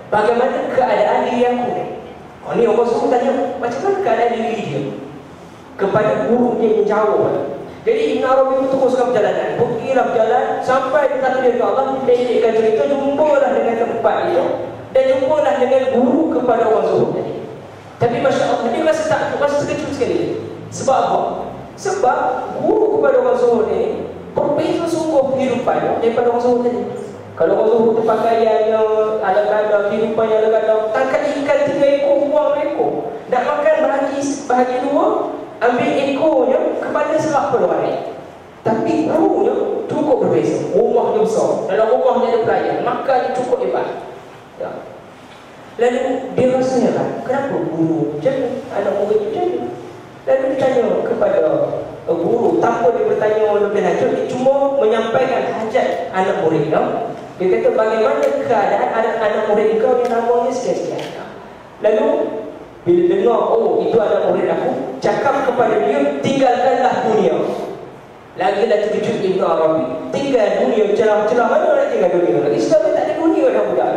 bagaimana keadaan diri aku ni? Ni orang suruh tanya macam mana keadaan diri dia kepada guru dia yang jauh. Jadi Ibn Arabi itu teruskan perjalanan, pergilah berjalan sampai di takdir Allah. Pendekkan cerita, jumpalah dengan tempat itu dan jumpalah dengan guru kepada orang suruh tadi. Tapi Masya Allah, dia rasa takut, rasa terkejut sekali. Sebab apa? Sebab guru kepada orang suruh ni berbeza sungguh kehidupan daripada orang suruh tadi. Kalau orang zuhud tu pakaiannya ala kadar, kehidupannya ala kadar, tangkap ikan 3 ekor, buang 2 ekor. Nak makan bahagi 2, ambil ekornya, kepala serah pada orang lain. Tapi gurunya cukup berbeza. Rumahnya besar, dalam rumahnya ada pelayan, makannya cukup hebat. Ya. Lalu dia rasanya kan, kenapa guru macam ni, anak murid macam ni? Lalu dia tanya kepada guru, tanpa dia bertanya lebih lanjut, dia cuma menyampaikan hajat anak muridnya. Dia kata, bagaimana keadaan anak-anak murid kau yang namanya sekian-sekian. Lalu bila dengar, oh itu anak murid aku, cakap kepada dia, tinggalkanlah dunia. Lagi-lagi terkejut Ibn Arabi, tinggal dunia, celah-celah mana nak tinggal dunia lagi? Islam tak ada dunia dah budak.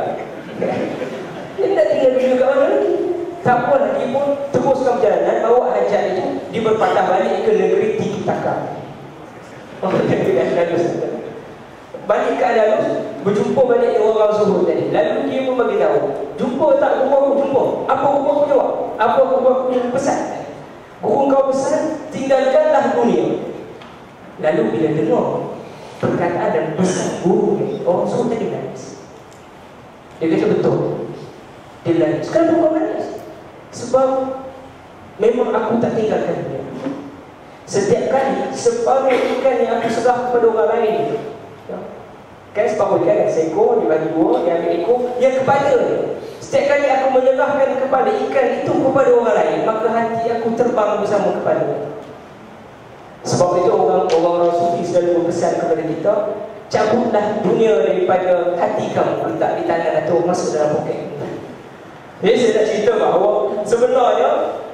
Dia nak tinggal dunia kat mana lagi? Tak apa lagi pun teruskan perjalanan, bawa hajat itu diberpatah balik ke negeri Tiki-Taka. Balik ke Andalus, berjumpa balik dengan orang zuhud tadi. Lalu dia pun bagi tahu, jumpa tak guru aku? Jumpa. Apa guru aku jawab? Apa guru aku pesan? Guru kau pesan, tinggalkanlah dunia. Lalu bila dengar perkataan dan pesan guru ni, orang zuhud tadi nangis. Dia kata betul. Dia nangis. Kenapa kau nangis? Sebab memang aku tak tinggalkan dia. Setiap kali separuh ikan yang aku serah kepada orang lain, kan separuh ikan kan, seekor dibagi 2, dia ambil ekor, yang kepala dia. Setiap kali aku menyerahkan kepala ikan itu kepada orang lain, maka hati aku terbang bersama kepala. Sebab itu orang-orang sufi selalu berpesan kepada kita, cabutlah dunia daripada hati kamu, letak di tangan atau masuk dalam poket. Jadi saya nak cerita bahawa sebenarnya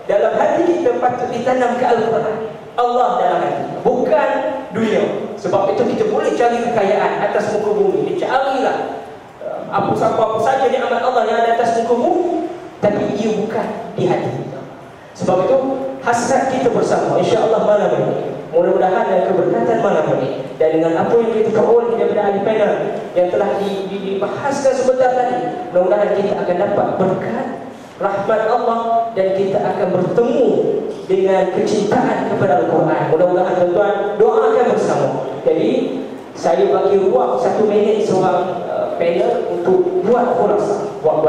dalam hati kita patut ditanam ke Al-Quran, Allah dalam hati, bukan dunia. Sebab itu kita boleh cari kekayaan atas muka bumi, carilah apa saja nikmat Allah yang ada atas mukamu, tapi ia bukan di hati kita. Sebab itu hasrat kita bersama, insya-Allah malam ini, mudah-mudahan ada keberkatan malam ini, dan dengan apa yang kita peroleh daripada ahli panel yang telah dibahaskan sebentar tadi, mudah-mudahan kita akan dapat berkat rahmat Allah dan kita akan bertemu dengan kecintaan kepada Al-Quran. Mudah-mudahan tuan-tuan doakan bersama. Jadi saya bagi ruang 1 minit seorang panel untuk buat khulasa, buat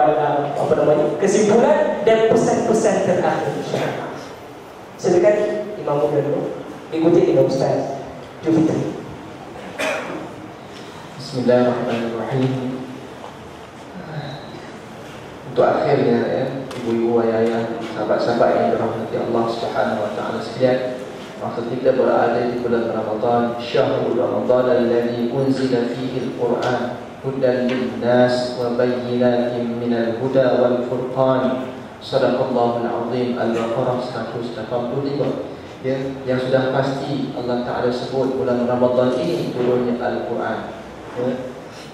kesimpulan dan pesan-pesan terakhir. Silakan Imam Muda dulu, ikuti dengan Ustaz Jufitri. Bismillahirrahmanirrahim. Untuk akhirnya ya, ibu-ibu, ayah-ayah, sahabat-sahabat yang dirahmati Allah Subhanahu wa taala sekalian, maksud kita berada di bulan Ramadan, syahrul Ramadan alladzi unzila fihi al-Quran hudan lin-nas wa bayyinatin minal huda wal furqan. Sadaqallahul azim. Al-Baqarah 185. Ya, yang sudah pasti Allah Taala sebut bulan Ramadan ini turunnya Al-Quran. Ya,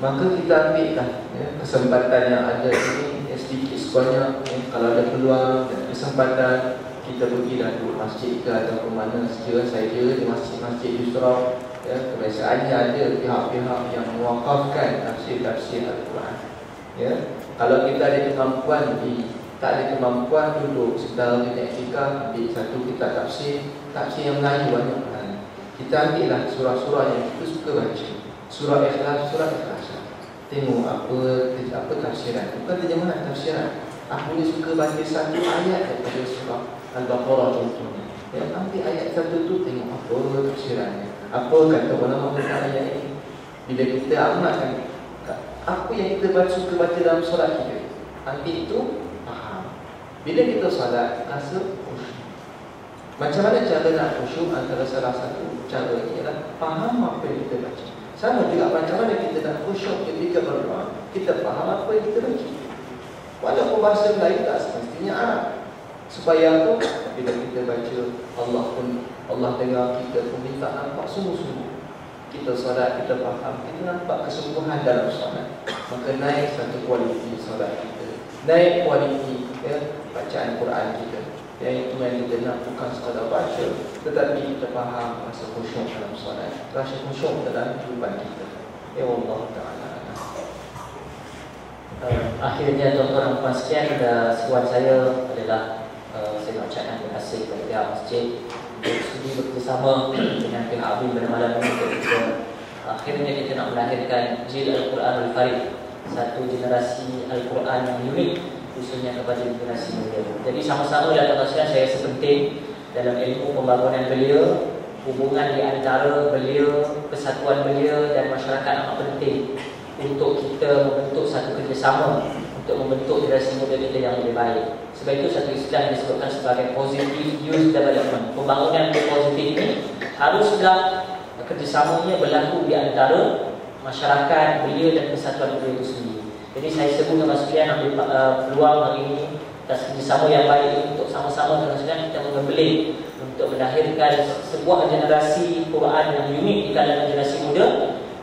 maka kita ambillah ya, kesempatan yang ada ini ya, sedikit sebanyak ya, kalau ada peluang dan kesempatan kita pergilah ke masjid ke ataupun mana sekiranya saya kira di masjid-masjid Yusra ya, kebiasaannya ada pihak-pihak yang mewakafkan tafsir-tafsir Al-Quran ya. Kalau kita ada kemampuan tak ada kemampuan duduk sebentar dengan etika, ambil satu kitab tafsir yang Melayu banyak kita ambillah surah-surah yang kita suka baca, surah Ikhlas, surah Ikhlas. Tengok apa tafsiran, bukan terjemahan tafsiran. Aku ni suka baca satu ayat daripada surah Al-Baqarah contohnya ya, ambil ayat satu tu, tengok apa tafsirannya, apa kata ulama tentang ayat ini. Bila kita amalkan apa yang kita suka baca dalam solat kita, ambil itu, faham. Bila kita solat, rasa khusyuk. Macam mana cara nak khusyuk? Antara salah satu cara ini adalah faham apa yang kita baca. Sama juga macam mana kita nak khusyuk ketika berdoa, kita faham apa yang kita baca. Walaupun bahasa Melayu tak semestinya Arab. Supaya apa? Bila kita baca, Allah dengar kita pun minta nampak sungguh-sungguh. Kita solat, kita faham, kita nampak kesungguhan dalam solat. Maka naik satu kualiti solat kita, naik kualiti ya, bacaan Quran kita. Yang itu yang kita nak, bukan sekadar baca, tetapi kita faham rasa khusyuk dalam solat, rasa khusyuk dalam kehidupan kita. Ya Allah Ta'ala. Akhirnya tuan-tuan dan puan sekalian, seruan saya adalah saya nak ucapkan terima kasih kepada pihak masjid untuk sudi bekerjasama dengan pihak Abim pada malam ini untuk kita akhirnya kita nak melahirkan Jil Al-Quran Al-Farid, satu generasi Al-Quran yang unik khususnya kepada generasi muda. Jadi sama-sama dalam tuan-tuan saya sepenting dalam ilmu pembangunan belia, hubungan di antara belia, kesatuan belia dan masyarakat amat penting untuk kita membentuk satu kerjasama untuk membentuk generasi muda kita yang lebih baik. Sebab itu satu istilah yang disebutkan sebagai positive youth development. Pembangunan positif ini haruslah kerjasamanya berlaku di antara masyarakat, belia dan kesatuan belia itu sendiri. Jadi saya sebut kepada sekalian ambil peluang hari ini atas kerjasama yang baik ini untuk sama-sama dengan sekalian kita mengembeling untuk melahirkan sebuah generasi Quran yang unik di kalangan generasi muda.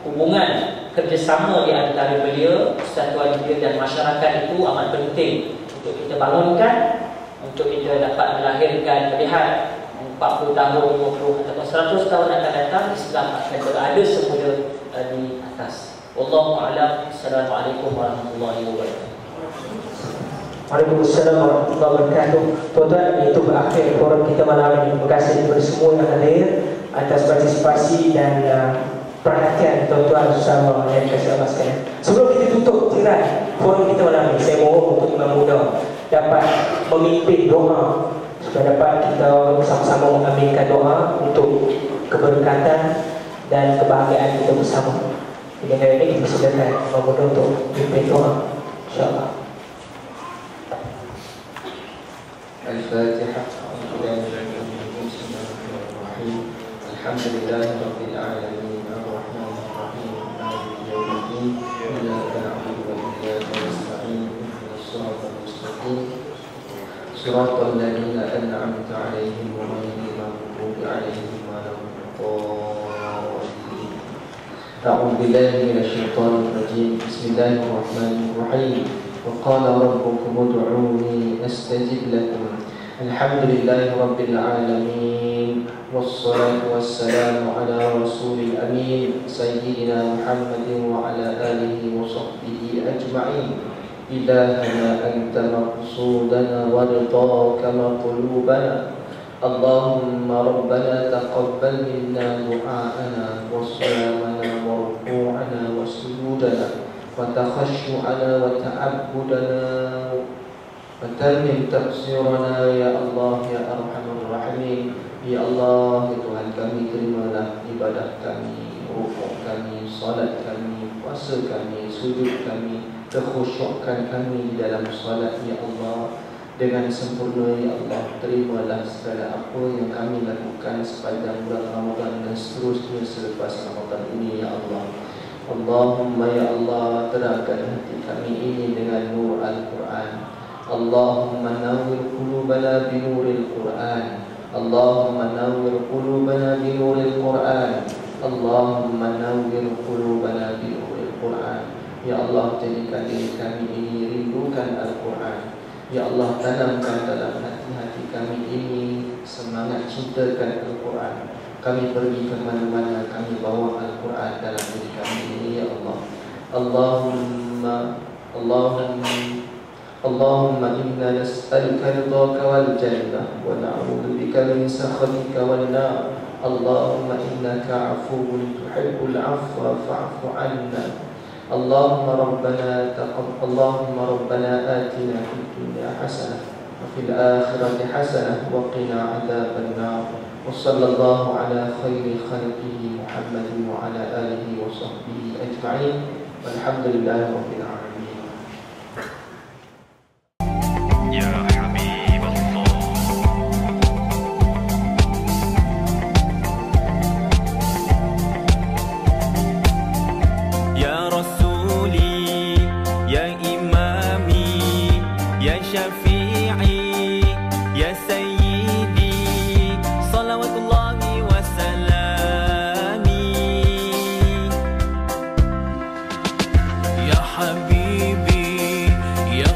Hubungan kerjasama di antara belia, kesatuan belia dan masyarakat itu amat penting untuk kita bangunkan, untuk kita dapat melahirkan, melihat 40 tahun, 50 atau 100 tahun akan datang, Islam akan berada semula di atas. Wallahu a'lam. Assalamualaikum warahmatullahi wabarakatuh. Waalaikumsalam warahmatullahi wabarakatuh. Tuan-tuan, itu berakhir forum kita malam ini. Terima kasih kepada semua yang hadir atas partisipasi dan perhatian tuan-tuan bersama yang dikasih Allah sekalian. Sebelum kita tutup tirai forum kita malam ini, saya mohon untuk Imam Muda dapat memimpin doa supaya dapat kita sama-sama mengaminkan doa untuk keberkatan dan kebahagiaan kita bersama. Jadi hari ini kita silakan Imam Muda untuk memimpin doa, insya-Allah. Al-Fatihah. Alhamdulillah Rabbil Alamin. صراط الذين أنعمت عليهم غير المغضوب عليهم ولا الضالين. أعوذ بالله من الشيطان الرجيم. الرجيم بسم الله الرحمن الرحيم وقال ربكم ادعوني أستجب لكم الحمد لله رب العالمين والصلاة والسلام على رسول الأمين سيدنا محمد وعلى آله وصحبه أجمعين إلهنا أنت مقصودنا ورضاك مطلوبنا اللهم ربنا تقبل منا دعاءنا وصيامنا وركوعنا وسجودنا وتخشعنا وتعبدنا وتمم تقصيرنا يا الله يا أرحم الراحمين. Ya Allah, ya Tuhan kami, terimalah ibadah kami, rukuk kami, salat kami, puasa kami, sujud kami, kekhusyukan kami di dalam salat ya Allah dengan sempurna ya Allah. Terimalah segala apa yang kami lakukan sepanjang bulan Ramadan dan seterusnya selepas Ramadan ini ya Allah. Allahumma ya Allah, terangkan hati kami ini dengan nur Al-Quran. Allahumma nawwir qulubana bi nuril Quran. Allahumma nawwir qulubana bi nuril Quran. Allahumma nawwir qulubana bi nuril Quran. Ya Allah, jadikan diri kami ini rindukan Al-Quran. Ya Allah, tanamkan dalam hati-hati kami ini semangat cintakan Al-Quran. Kami pergi ke mana-mana, kami bawa Al-Quran dalam diri kami ini ya Allah. Allahumma inna nas'aluka ridhaka wal jannah wa na'udzu bika min sakhatika wan nar. Allahumma innaka 'afuwwun tuhibbul 'afwa fa'fu 'anna. Allahumma rabbana atina fid dunya hasanah wa fil akhirati hasanah wa qina 'adzaban nar. Wa sallallahu ala khairi khalqihi Muhammadin wa ala alihi wa sahbihi ajma'in. Walhamdulillahi rabbil alamin. Syafi'i ya Sayyidi salawatullahi wa salami ya Habibi ya